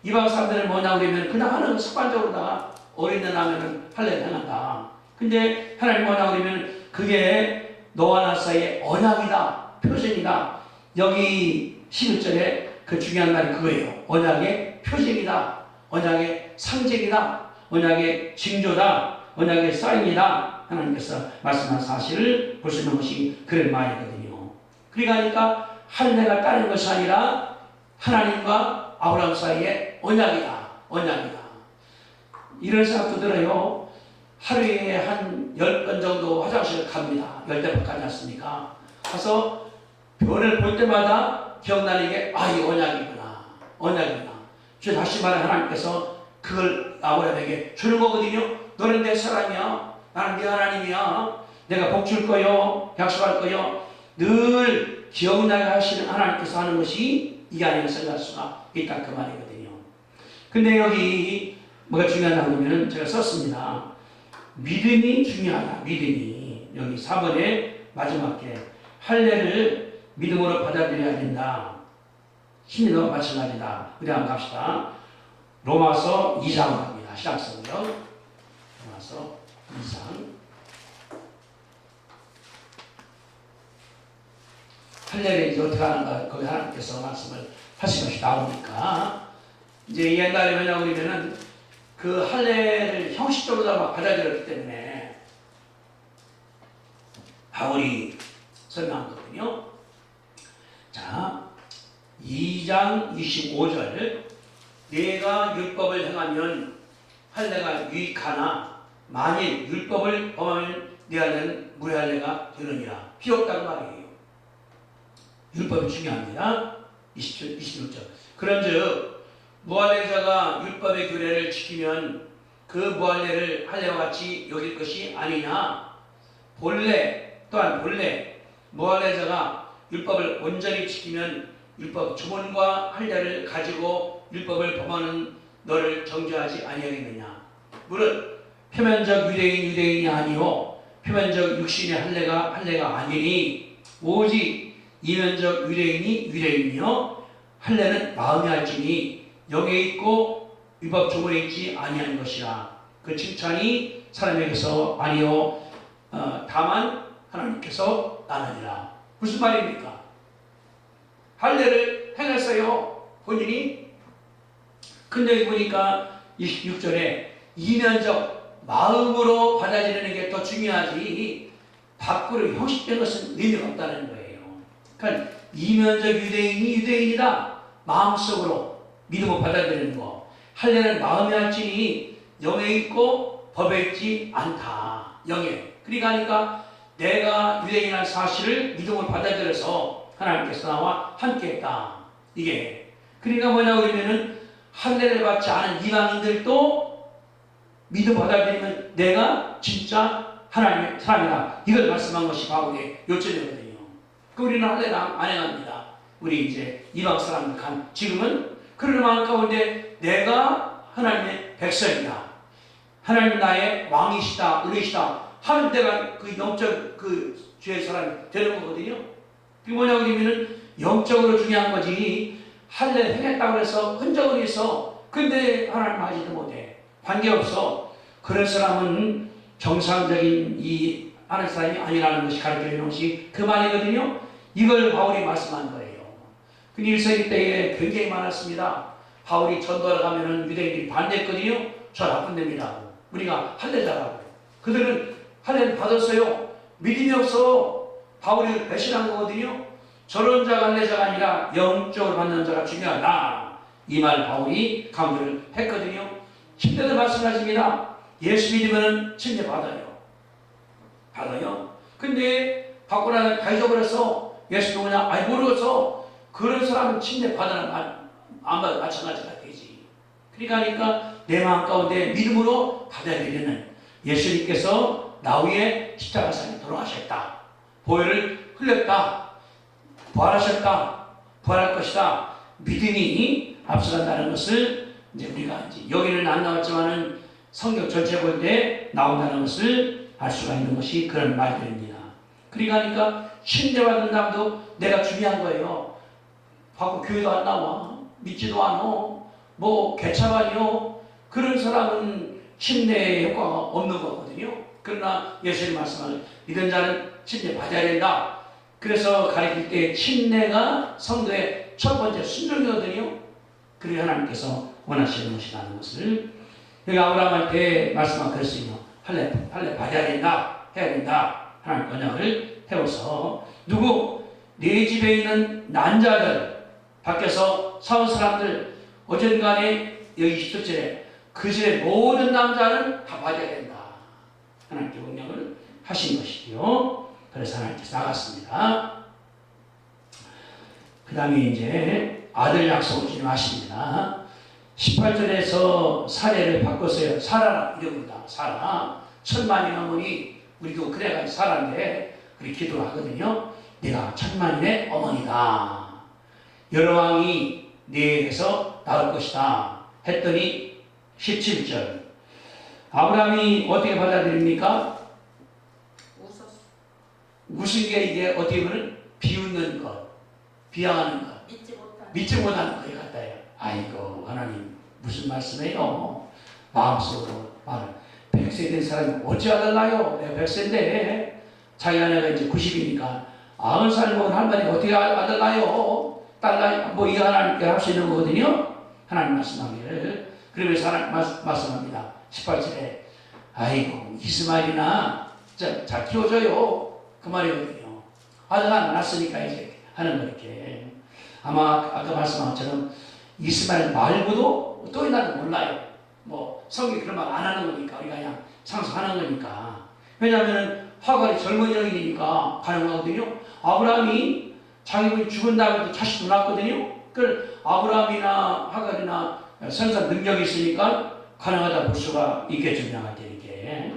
[SPEAKER 1] 이방 사람들은 뭐냐고 그러면 그냥 하는 거 습관적으로다가 어린애 나면은 할례를 행한다. 근데 하나님 뭐라 그러면 그게 너와 나 사이의 언약이다, 표징이다. 여기 11절에 그 중요한 말이 그거예요. 언약의 표징이다, 언약의 상징이다, 언약의 징조다, 언약의 사인이다. 하나님께서 말씀한 사실을 볼 수 있는 것이 그런 말이거든요. 그러니까 할례가 따르는 것이 아니라 하나님과 아브라함 사이의 언약이다, 언약이다. 이런 생각도 들어요. 하루에 한 10번 정도 화장실을 갑니다. 10대 가지 않습니까? 가서 변을 볼 때마다 기억나는 게, 이 언약이구나, 언약이구나. 다시 말해 하나님께서 그걸 아브라함에게 주는 거거든요. 너는 내 사람이야. 나는 네 하나님이야. 내가 복 줄 거요, 약속할 거요. 늘 기억나게 하시는 하나님께서 하는 것이 이게 아니라 생각할 수가 있다, 그 말이거든요. 근데 여기 뭐가 중요하다고 하면 제가 썼습니다. 믿음이 중요하다. 믿음이. 여기 4번의 마지막 게 할례를 믿음으로 받아들여야 된다. 신의도 마찬가지다. 우리 한번 갑시다. 로마서 2장으로 갑니다. 신약성경 로마서 2장. 할례를 이제 어떻게 하는가, 거기 하나님께서 말씀을 하신 것이 나오니까, 이제 옛날에 뭐냐고 그러면은 그 할례를 형식적으로 받아들였기 때문에 바울이 설명한 거거든요. 자, 2장 25절. 내가 율법을 행하면 할례가 유익하나 만일 율법을 범하면 내 할례는 무할례가 되느니라. 필요 없다는 말이에요. 율법이 중요합니다. 26절. 그런즉 무할례자가 율법의 규례를 지키면 그 무할례를 할례와 같이 여길 것이 아니냐. 또한 본래 무할례자가 율법을 온전히 지키면 율법 주문과 할례를 가지고 율법을 범하는 너를 정죄하지 아니하겠느냐. 무릇 표면적 유대인이 아니요 표면적 육신의 할례가 아니니 오직 이면적 유대인이요 할례는 마음에 할지니 영에 있고 율법 주문에 있지 아니한 것이라. 그 칭찬이 사람에게서 아니요 다만 하나님께서 나느니라. 무슨 말입니까? 할례를 행했어요, 본인이. 근데 여기 보니까 26절에 이면적 마음으로 받아들이는 게 더 중요하지 밖으로 형식된 것은 의미가 없다는 거예요. 그러니까 이면적 유대인이다. 마음속으로 믿음을 받아들이는 거. 할례는 마음에 할지니 영에 있고 법에 있지 않다. 영에. 그러니까 내가 유대인이라는 사실을 믿음을 받아들여서 하나님께서 나와 함께했다. 이게. 그러니까 뭐냐고 그러면은 할례를 받지 않은 이방인들도 믿음 받아들이면 내가 진짜 하나님의 사람이다. 이걸 말씀한 것이 바울의 요점이거든요. 그 우리는 할례를 안 행합니다. 우리 이제 이방 사람들 지금은 그런 마음 가운데 내가 하나님의 백성이다. 하나님 나의 왕이시다, 은혜시다 하면 내가 그 영적 그 주의 사람이 되는 거거든요. 그게 뭐냐고 하면은 영적으로 중요한 거지. 할례 행했다고 해서 흔적은 있어. 근데 하나님 하지도 못해. 관계없어. 그런 사람은 정상적인 이 하는 사람이 아니라는 것이 가르쳐 주는 것이 그 말이거든요. 이걸 바울이 말씀한 거예요. 그 1세기 때에 굉장히 많았습니다. 바울이 전도하러 가면은 유대인들이 반대했거든요. 저 나쁜 놈이라고. 우리가 할례자라고. 그들은 할례를 받았어요. 믿음이 없어. 바울이 배신한 거거든요. 저런 자가 할례자가 아니라 영적으로 받는 자가 중요하다. 이 말 바울이 강조를 했거든요. 침례도 말씀하십니다. 예수 믿으면 침례 받아요. 근데 받고 나서 다 잊어버렸어. 예수 누구냐? 모르겠어. 그런 사람은 침례 받아는 안 받아 마찬가지가 되지. 그러니까 내 마음 가운데 믿음으로 받아들이는 예수님께서 나 위에 십자가상에 돌아가셨다. 보혈을 흘렸다. 부활하셨다. 부활할 것이다. 믿음이 앞서간다는 것을 이제 우리가 이제 여기는 안 나왔지만은 성경 전체 볼 때 나온다는 것을 알 수가 있는 것이 그런 말들입니다. 그러니까 침례받은 사람도 내가 중요한 거예요. 받고 교회도 안 나와. 믿지도 않아. 뭐 개차반이요. 그런 사람은 침례의 효과가 없는 거거든요. 그러나 예수님 말씀하는 믿은 자는 침례 받아야 된다. 그래서 가르칠 때 침례가 성도의 첫 번째 순종이거든요. 그리고 하나님께서 원하시는 것이라는 것을 여기 아브라함한테 말씀하고 그랬어요. 할례 받아야 된다. 해야 된다. 하나님 언약을 해워서 누구? 네 집에 있는 난자들 밖에서 사온 사람들 어젠간에 여기 20절에 그 집의 모든 남자는 다 받아야 된다. 하나님께 명령을 하신 것이지요. 그래서 하나님께서 나갔습니다. 그 다음에 이제 아들 약속을 주님 하십니다. 18절에서 사례를 바꿨어요. 사라 이름으로다. 사라. 천만의 어머니. 우리도 그래가지고 사라인데 우리 기도를 하거든요. 내가 천만의 어머니다. 여러 왕이 네에게서 나올 것이다. 했더니 17절. 아브라함이 어떻게 받아들입니까?
[SPEAKER 3] 웃었어.
[SPEAKER 1] 웃은 게 이게 어떻게 보면 비웃는 것, 비하하는 것, 믿지 못하는 것 같아요. 아이고 하나님 무슨 말씀이에요? 마음속으로 말을 100세 된 사람이 어찌하달라요? 내가 100세인데 자기가 내가 이제 90이니까 90살 먹은 할머니가 어떻게 하달라요? 딸라 뭐 이거 하나님께 할 수 있는 거거든요. 하나님 말씀하기를. 그러면서 하나님 말씀합니다. 18절에 아이고 이스마엘이나 잘 키워줘요. 그 말이거든요. 아들 하나 낳았으니까 이제 하는 거 이렇게. 아마 아까 말씀한 것처럼 이스마엘 말고도 또 있나도 몰라요. 뭐 성경이 그런 말 안 하는 거니까 우리가 그냥 상상하는 거니까. 왜냐하면 하갈이 젊은 여인이니까 가능하거든요. 아브라함이 자기 분이 죽은 다음에 자식도 낳았거든요. 그 아브라함이나 하갈이나 선사 능력이 있으니까 가능하다 볼 수가 있겠죠. 이렇게.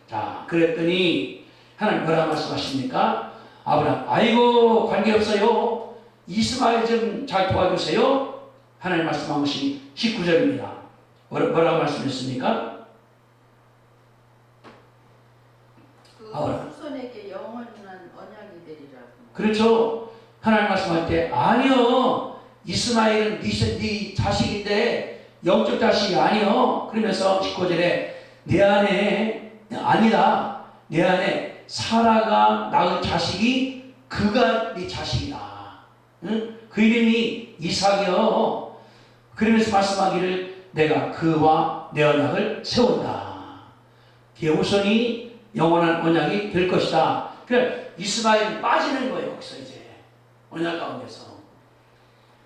[SPEAKER 1] 자, 그랬더니 하나님 뭐라 말씀하십니까? 아브라함, 아이고 관계없어요. 이스마엘 좀 잘 도와주세요. 하나님 말씀한 것이 19절입니다. 뭐라고 말씀했습니까?
[SPEAKER 2] 그
[SPEAKER 1] 아브라함.
[SPEAKER 2] 후손에게 영원한 언약이 되리라고.
[SPEAKER 1] 그렇죠. 하나님 말씀할 때 아니요. 이스마엘은 네 자식인데 영적 자식이 아니요. 그러면서 19절에 내 안에 아니다. 내 안에 사라가 낳은 자식이 그가 네 자식이다. 응? 그 이름이 이삭이요. 그러면서 말씀하기를 내가 그와 내 언약을 세운다. 그의 후손이 영원한 언약이 될 것이다. 그래 이스마엘이 빠지는 거예요. 여기서 이제 언약 가운데서.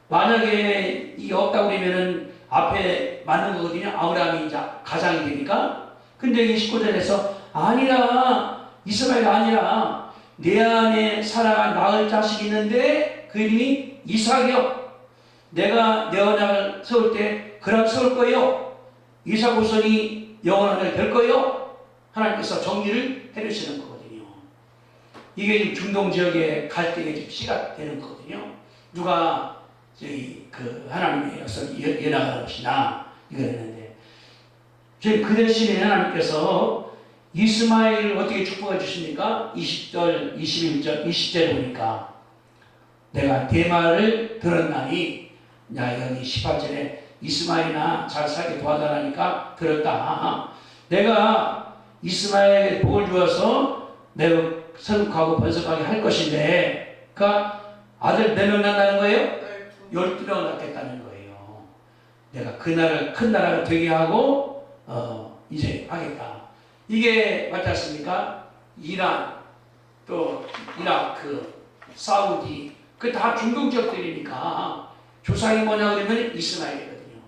[SPEAKER 1] 만약에 이게 없다고 그러면은 앞에 맞는 거거든요. 아브라함이 이제 가장이 되니까. 근데 이 19절에서 아니라 이스마엘 아니라 내 안에 사랑한 낳을 자식이 있는데 그 이름이 이삭이요. 내가 내 언약을 세울 때 그랑 세울 거예요. 이삭 후손이 영원하게 될 거예요. 하나님께서 정리를 해주시는 거거든요. 이게 중동 지역의 갈등의 좀 씨가 되는 거거든요. 누가 저희 그 하나님의 역사를 이어나가는 것이냐 이거 했는데 그 대신에 하나님께서 이스마엘을 어떻게 축복해 주십니까? 20절, 21절, 20절에 보니까 내가 대마를 들었나니 야 여기 18절에 이스마엘이나 잘 살게 도와달라니까 들었다. 내가 이스마엘에게 복을 주어서 매우 선국하고 번성하게 할 것인데 그 아들 몇 명 낳는다는 거예요? 12명을 낳겠다는 거예요. 내가 그 나라를 큰 나라가 되게 하고 이제 하겠다. 이게 맞지 않습니까? 이란, 또 이라크, 사우디 그 다 중동 지역들이니까 조상이 뭐냐 그러면 이스마엘이거든요.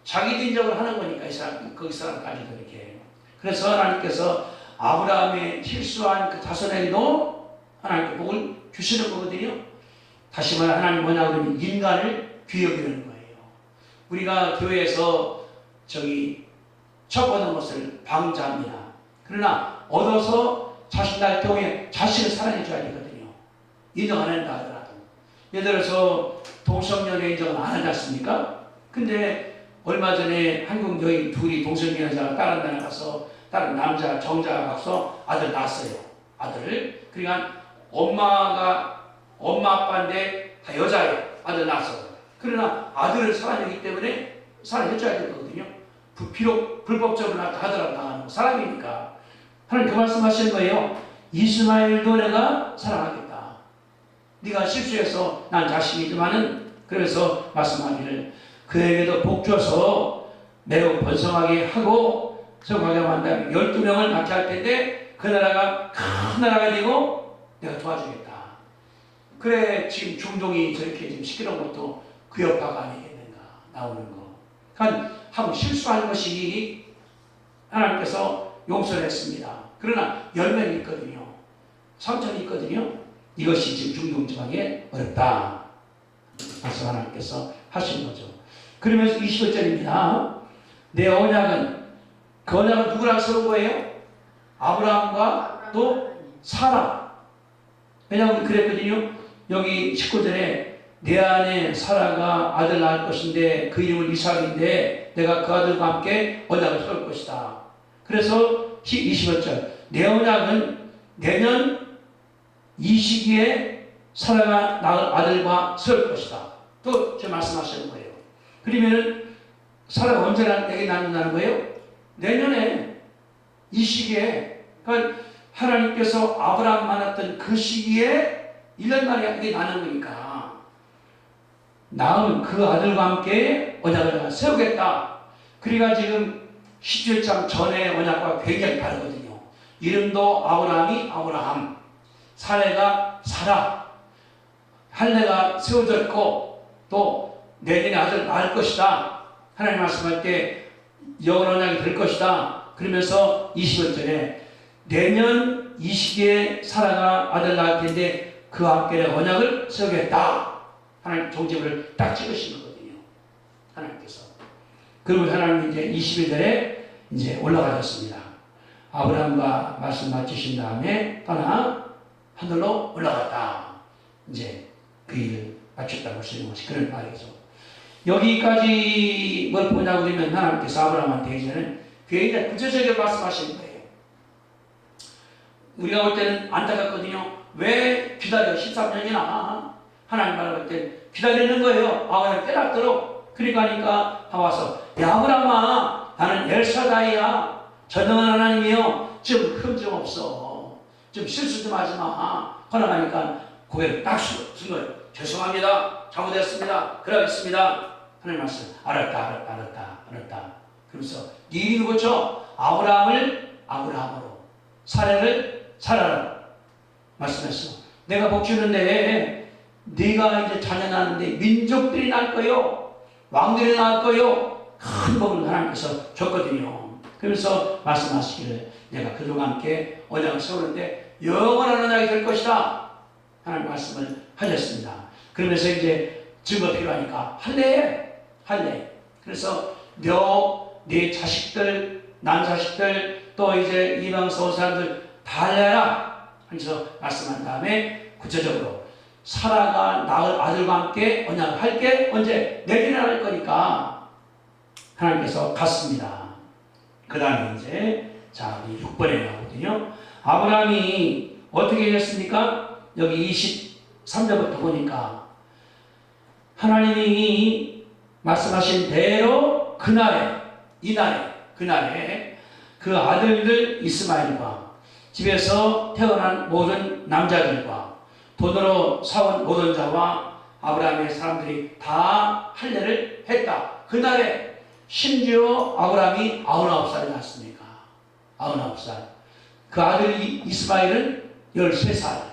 [SPEAKER 1] 자기도 인정을 하는 거니까 이 사람, 거기 사람까지도 이렇게. 그래서 하나님께서 아브라함의 실수한 그 자손에게도 하나님께 복을 주시는 거거든요. 다시 말해 하나님 뭐냐 그러면 인간을 귀여기는 거예요. 우리가 교회에서 첫 얻은 것을 방자합니다. 그러나 얻어서 자신의 경우에 자신을 사랑해 줘야 되거든요. 인정 안 한다 하더라도. 예를 들어서 동성연애 인정을 안 하지 않습니까? 근데 얼마 전에 한국 여인 둘이 동성연애자가 다른 나라 가서 다른 남자 정자가 가서 아들 낳았어요. 아들을. 그러니까 엄마 아빠인데 다 여자예요. 아들 낳았어. 그러나 아들을 사랑하기 때문에 사랑해줘야 되거든요. 비록 불법적으로 하더라도 나가는 사람이니까 하나님 그 말씀하시는 거예요. 이스마엘도 내가 사랑하겠다. 네가 실수해서 난 자식이지만은 그래서 말씀하기를 그에게도 복 줘서 매우 번성하게 하고 성하게 만다면 12명을 낳게 할 텐데 그 나라가 큰 나라가 되고 내가 도와주겠다. 그래 지금 중동이 저렇게 지금 시끄러운 것도 그 여파가 아니겠는가 나오는 거. 그러니까 한번 실수한 것이 하나님께서 용서를 했습니다. 그러나 열매는 있거든요. 상처는 있거든요. 이것이 지금 중동 지방에 어렵다. 그래서 하나님께서 하신 거죠. 그러면서 21절입니다. 내 언약은 그 언약은 누구랑 세운 거예요? 아브라함과 또 사라. 왜냐하면 그랬거든요. 여기 19절에 내 안에 사라가 아들 낳을 것인데 그 이름은 이삭인데 내가 그 아들과 함께 언약을 세울 것이다. 그래서 21절 내 언약은 내년 이 시기에 사라가 낳을 아들과 세울 것이다. 또 저 말씀하시는 거예요. 그러면은 사라가 언제 애기 낳는다는 거예요? 내년에 이 시기에 그러니까 하나님께서 아브라함 만났던 그 시기에 1년 만에 애기 낳는 거니까 낳은 그 아들과 함께 언약을 세우겠다. 그러니까 지금 17장 전의 언약과 굉장히 다르거든요. 이름도 아브라함이 아브라함, 사레가 사라, 할례가 세워졌고 또 내년에 아들 낳을 것이다. 하나님 말씀할 때 영원 언약이 될 것이다. 그러면서 21절에 내년 이 시기에 사라가 아들 낳을 텐데 그 함께 언약을 세우겠다. 하나님 종집을 딱 찍으신 거거든요. 하나님께서. 그리고 하나님 이제 21절에 이제 올라가셨습니다. 아브라함과 말씀 마치신 다음에 떠나 하늘로 올라갔다. 이제 그 일을 마쳤다고 할 수 있는 것이 그런 말이죠. 여기까지 뭘 보냐고 그러면 하나님께서 아브라함한테 이제는 굉장히 구체적으로 말씀하시는 거예요. 우리가 볼 때는 안타깝거든요. 왜 기다려? 13년이나 하나님 말할 때 기다리는 거예요. 아브라함이 깨닫도록. 그러니까 와서 야 아브라함아 나는 엘사다이야. 전능한 하나님이요. 좀 흠좀 없어. 좀 실수 좀 하지 마. 허락하니까 고개를 딱 쓴 거예요. 죄송합니다. 잘못했습니다. 그러겠습니다. 하나님 말씀. 알았다. 그러면서 네 이름이 뭐죠? 아브라함을 아브라함으로 사례를 사라로 말씀했어. 내가 복 주는데 네가 이제 자녀 낳는데 민족들이 낳을 거요. 왕들이 낳을 거요. 큰 복을 하나님께서 줬거든요. 그래서 말씀하시기를 내가 그들과 함께 언약을 세우는데 영원한 언약이 될 것이다. 하나님 말씀을 하셨습니다. 그러면서 이제 증거 필요하니까 할래. 그래서 네 자식들, 난 자식들, 또 이제 이방서 온 사람들 다 할래라. 그래서 말씀한 다음에 구체적으로 사라가 낳을 아들과 함께 언약을 할게 언제? 내년에 할 거니까 하나님께서 갔습니다. 그 다음에 이제 자 6번에 나오거든요. 아브라함이 어떻게 했습니까? 여기 23절부터 보니까 하나님이 말씀하신 대로 그날에 그 아들들 이스마엘과 집에서 태어난 모든 남자들과 돈으로 사온 모든 자와 아브라함의 사람들이 다 할례를 했다. 그날에 심지어 아브라함이 99살이 났습니까? 99살. 그 아들 이스마엘은 13살.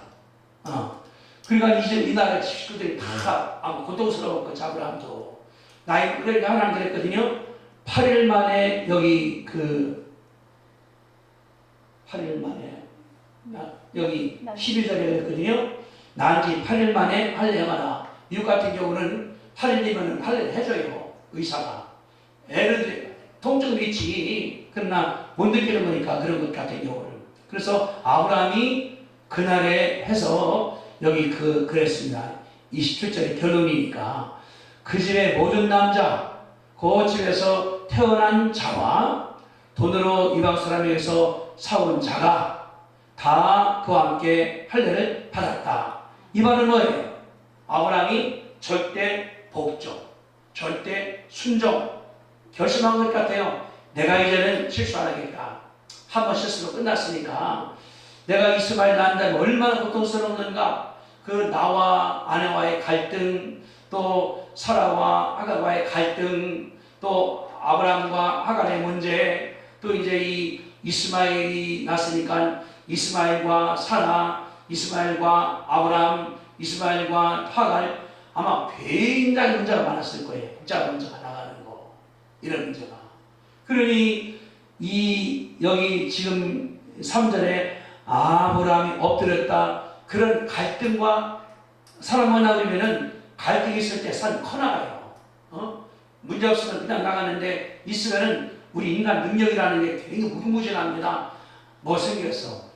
[SPEAKER 1] 그러니까 이제 이 나라 식구들이 다 아마 고통스러웠고 아브라함도 나이 그러니까 하나님 그랬거든요. 8일 만에 여기 8일 만에 여기 11절에 그랬거든요. 난지 8일 만에 할례하라. 미국 같은 경우는 8일이면 할례를 해줘요. 의사가. 애를 통증은 있지. 그러나 못 느끼는 거니까 그런 것 같은 경우는. 그래서 아브라함이 그날에 해서 여기 그랬습니다. 27절의 결론이니까 그 집의 모든 남자, 그 집에서 태어난 자와 돈으로 이방 사람에게서 사온 자가 다 그와 함께 할례를 받았다. 이 말은 뭐예요? 아브라함이 절대 복종, 절대 순종 결심한 것 같아요. 내가 이제는 실수 안 하겠다. 한 번 실수로 끝났으니까 내가 이스마엘 낳는다면 얼마나 고통스러웠는가. 그 나와 아내와의 갈등, 또 사라와 하갈과의 갈등, 또 아브라함과 하갈의 문제, 또 이제 이 이스마엘이 났으니까 이스마엘과 사라, 이스마엘과 아브라함, 이스마엘과 하갈, 아마 굉장히 문제가 많았을 거예요. 복잡한 문제가 나가는 거, 이런 문제가. 그러니 여기 지금 3절에 아브라함이 엎드렸다, 그런 갈등과 사람만 나오면은 갈등이 있을 때 산 커나가요. 문제 없으면 그냥 나가는데 있으면은 우리 인간 능력이라는 게 굉장히 무궁무진합니다. 못생겼어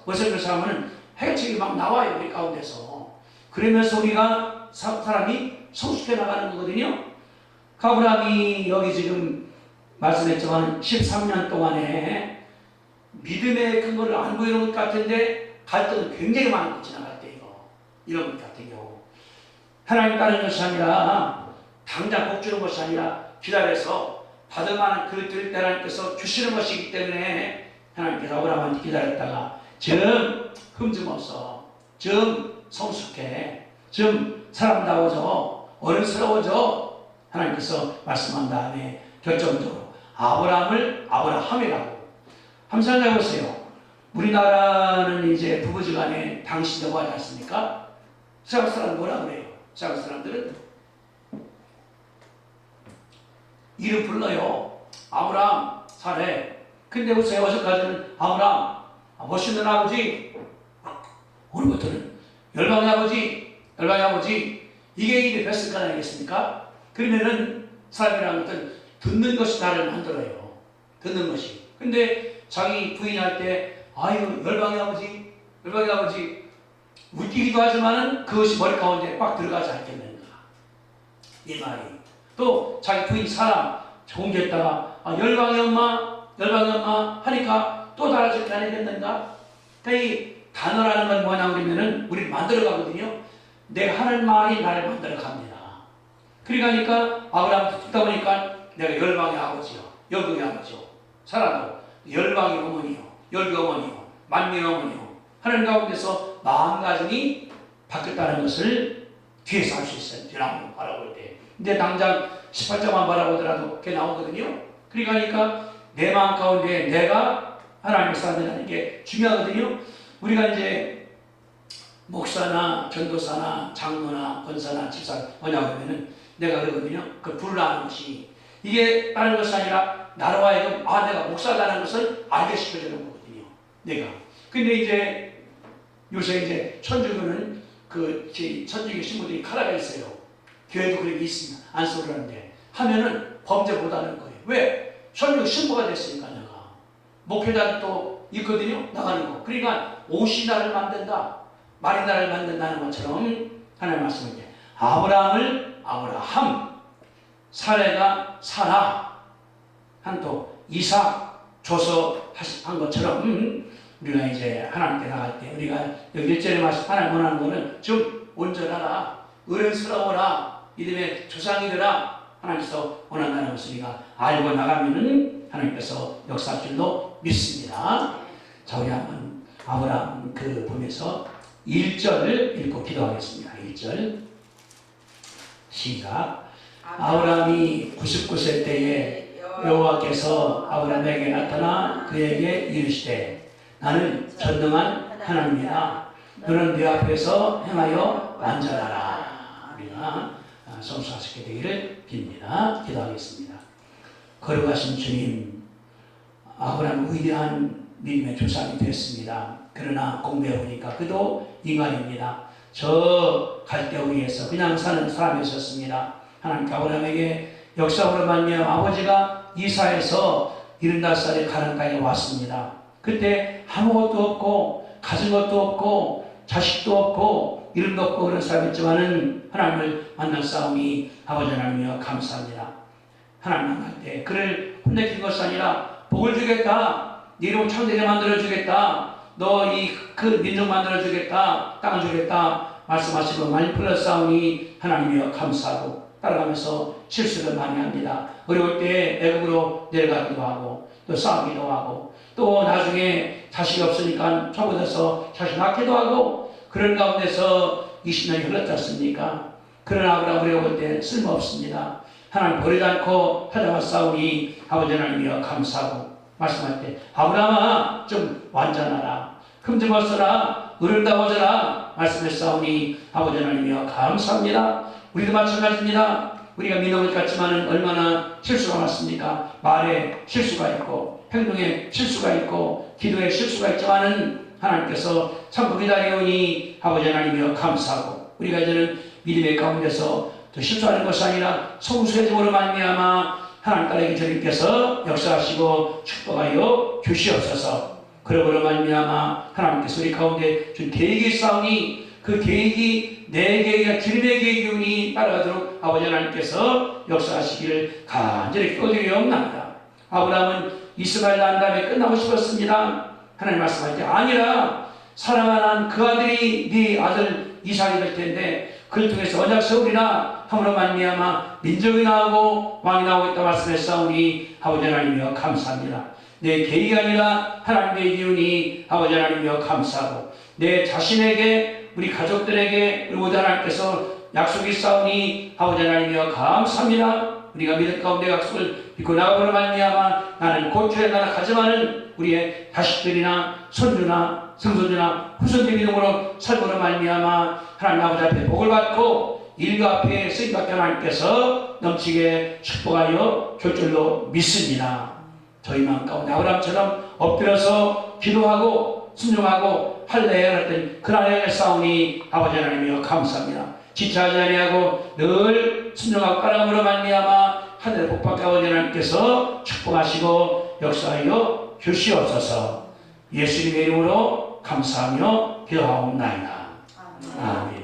[SPEAKER 1] 하면은 해결책이 막 나와요, 우리 가운데서. 그러면서 우리가 사람이 성숙해 나가는 거거든요. 아브라함이 여기 지금 말씀했지만 13년 동안에 믿음의 근거를 안 보이는 것 같은데 갈등은 굉장히 많은 거 지나갈 때 이런 것 같은 경우 하나님 따르는 것이 아니라 당장 복 주는 것이 아니라 기다려서 받을 만한 그릇들을 하나님께서 주시는 것이기 때문에 하나님께서 아브라함한테 기다렸다가 좀 흠즘없어, 좀 성숙해, 좀 사람다워져, 어른스러워져 하나님께서 말씀한 다음에 결정적으로 아브라함을 아브라함이라고. 한번 생각해 보세요. 우리나라는 이제 부부지간에 당신이라고 하지 않습니까? 세상 사람 뭐라 그래요? 세상 사람들은 이름 불러요. 아브라함, 사례. 근데 보세요. 어제까지는 아브라함, 멋있는 아버지. 오늘부터는 열방의 아버지. 이게 입에 뱃을 거 아니겠습니까? 그러면은 사람이라는 것은 듣는 것이 나를 만들어요. 듣는 것이. 근데 자기 부인할 때 아유 열방의 아버지 웃기기도 하지만은 그것이 머리 가운데 꽉 들어가지 않겠는가, 이 말이. 또 자기 부인 사람 공개했다가 열방의 엄마 하니까 또 달라질 게 아니겠는가. 그러니까 이 단어라는 건 뭐냐 그러면은 우리를 만들어 가거든요. 내가 하는 말이 나를 만들어 갑니다. 그러니까 아브라함 듣다 보니까 내가 열방의 아버지요, 열국의 아버지요, 사라도 열방의 어머니요, 열국의 어머니요, 만민의 어머니요. 하나님 가운데서 마음가짐이 바뀌었다는 것을 뒤에서 알 수 있어요. 뒤나무 바라볼 때. 근데 당장 18장만 바라보더라도 그게 나오거든요. 그러니까 내 마음 가운데 내가 하나님의 사람이라는 게 중요하거든요. 우리가 이제 목사나 전도사나 장로나 권사나 집사 뭐냐 그러면은 내가 그러거든요. 그 부르라는 것이 이게 다른 것이 아니라 나로 하여금 내가 목사라는 것을 알게 시켜주는 거거든요. 내가. 근데 이제 요새 이제 천주교는 그 천주교 신부들이 카라가 있어요. 교회도 그런 게 있습니다. 안 쏘려는데 하면은 범죄 못하는 거예요. 왜? 천주교 신부가 됐으니까 내가. 목회자도 또 있거든요. 나가는 거. 그러니까 옷이 나를 만든다, 말이 나를 만든다는 것처럼 하나님 말씀을 아브라함을 아브라함, 사레가 사라, 한또 이삭 줘서 한 것처럼 우리가 이제 하나님께 나갈 때 우리가 여기 1절에 말씀 하나님 원하는 거는 좀 온전하라, 어른스러워라, 믿음의 조상이되라 하나님께서 원한다는 것을 우리가 알고 나가면은 하나님께서 역사할 줄로 믿습니다. 자, 우리 한번 아브라함 그 보면서 1절을 읽고 기도하겠습니다. 1절 시작. 아브라함이 99세 때에 여호와께서 아브라함에게 나타나 그에게 이르시되 나는 전능한 하나님이다. 너는 내 앞에서 행하여 완전하라. 우리가 성수하시게 되기를 빕니다. 기도하겠습니다. 거룩하신 주님, 아브라함은 위대한 믿음의 조상이 됐습니다. 그러나 공부해보니까 그도 인간입니다. 저 갈대우 위에서 그냥 사는 사람이었습니다. 하나님 아브라함에게 역사로 말미암아 아버지가 이사에서 75살에 가는 땅에 왔습니다. 그때 아무것도 없고 가진 것도 없고 자식도 없고 이름도 없고 그런 사람이었지만은 하나님을 만난 싸움이 아버지 하나님이여 감사합니다. 하나님 만날 때 그를 혼내킨 것이 아니라 복을 주겠다, 네 이름을 창대하게 만들어주겠다, 너 그 민족 만들어주겠다, 땅을 주겠다 말씀하시고 많이 풀려 싸우니 하나님이여 감사하고 따라가면서 실수를 많이 합니다. 어려울 때 애굽으로 내려가기도 하고 또 싸우기도 하고 또 나중에 자식이 없으니까 초보돼서 자식 낳기도 하고 그런 가운데서 20년이 흘렀지 않습니까? 그러나 아브라함 우리가 볼 때 쓸모없습니다. 하나님 버리지 않고 하다가 싸우니 아버지 하나님이여 감사하고 말씀할 때 아브라함아 좀 완전하라 금 좀 얻어라 의롭다워져라 말씀했사오니 아버지 하나님이여 감사합니다. 우리도 마찬가지입니다. 우리가 믿는 것 같지만 얼마나 실수가 많습니까? 말에 실수가 있고 행동에 실수가 있고 기도에 실수가 있지만은 하나님께서 참 기다리오니 아버지 하나님이여 감사하고 우리가 이제는 믿음의 가운데서 또 실수하는 것이 아니라 성수해짐으로 말미암아 하나님 딸에게 주님께서 역사하시고 축복하여 주시옵소서. 그러므로 말미암아 하나님께서 우리 가운데 준 계획이 있사오니 그 계획이 내 계획이 주님의 계획이오니 따라가도록 아버지 하나님께서 역사하시기를 간절히 기도드리옵나이다. 아브라함은 이스마엘 낳은 다음에 끝나고 싶었습니다. 하나님 말씀할 때 아니라 사랑하는 그 아들이 네 아들 이삭이 될 텐데 그를 통해서 언약 세우리라 함으로 말미암아 민족이 나오고 왕이 나오고 있다 말씀했사오니 아버지 하나님이여 감사합니다. 내 계획이 아니라 하나님의 기운이 아버지 하나님이여 감사하고 내 자신에게 우리 가족들에게 우리 모든 하나님께서 약속이 있사오니 아버지 하나님이여 감사합니다. 우리가 믿음 가운데 약속을 믿고 나아가므로 말미암아 나는 고초에 나라 가져가는 우리의 자식들이나 손주나 성손주나 후손들 믿음으로 살므로 말미암아 하나님 아버지 앞에 복을 받고 일가 앞에 쓰임받게 하나님께서 넘치게 축복하여 줄 줄로 믿습니다. 저희 마음 가운데 아브라함처럼 엎드려서 기도하고 순종하고 할례해야 할 그날에 싸우니 아버지 하나님이여 감사합니다. 지체하지 아니하고 늘 순종하고 따라감으로 말미암아 하늘의 복받게 아버지 하나님께서 축복하시고 역사하여 주시옵소서. 예수님의 이름으로 감사하며 기도하옵나이다. 아멘.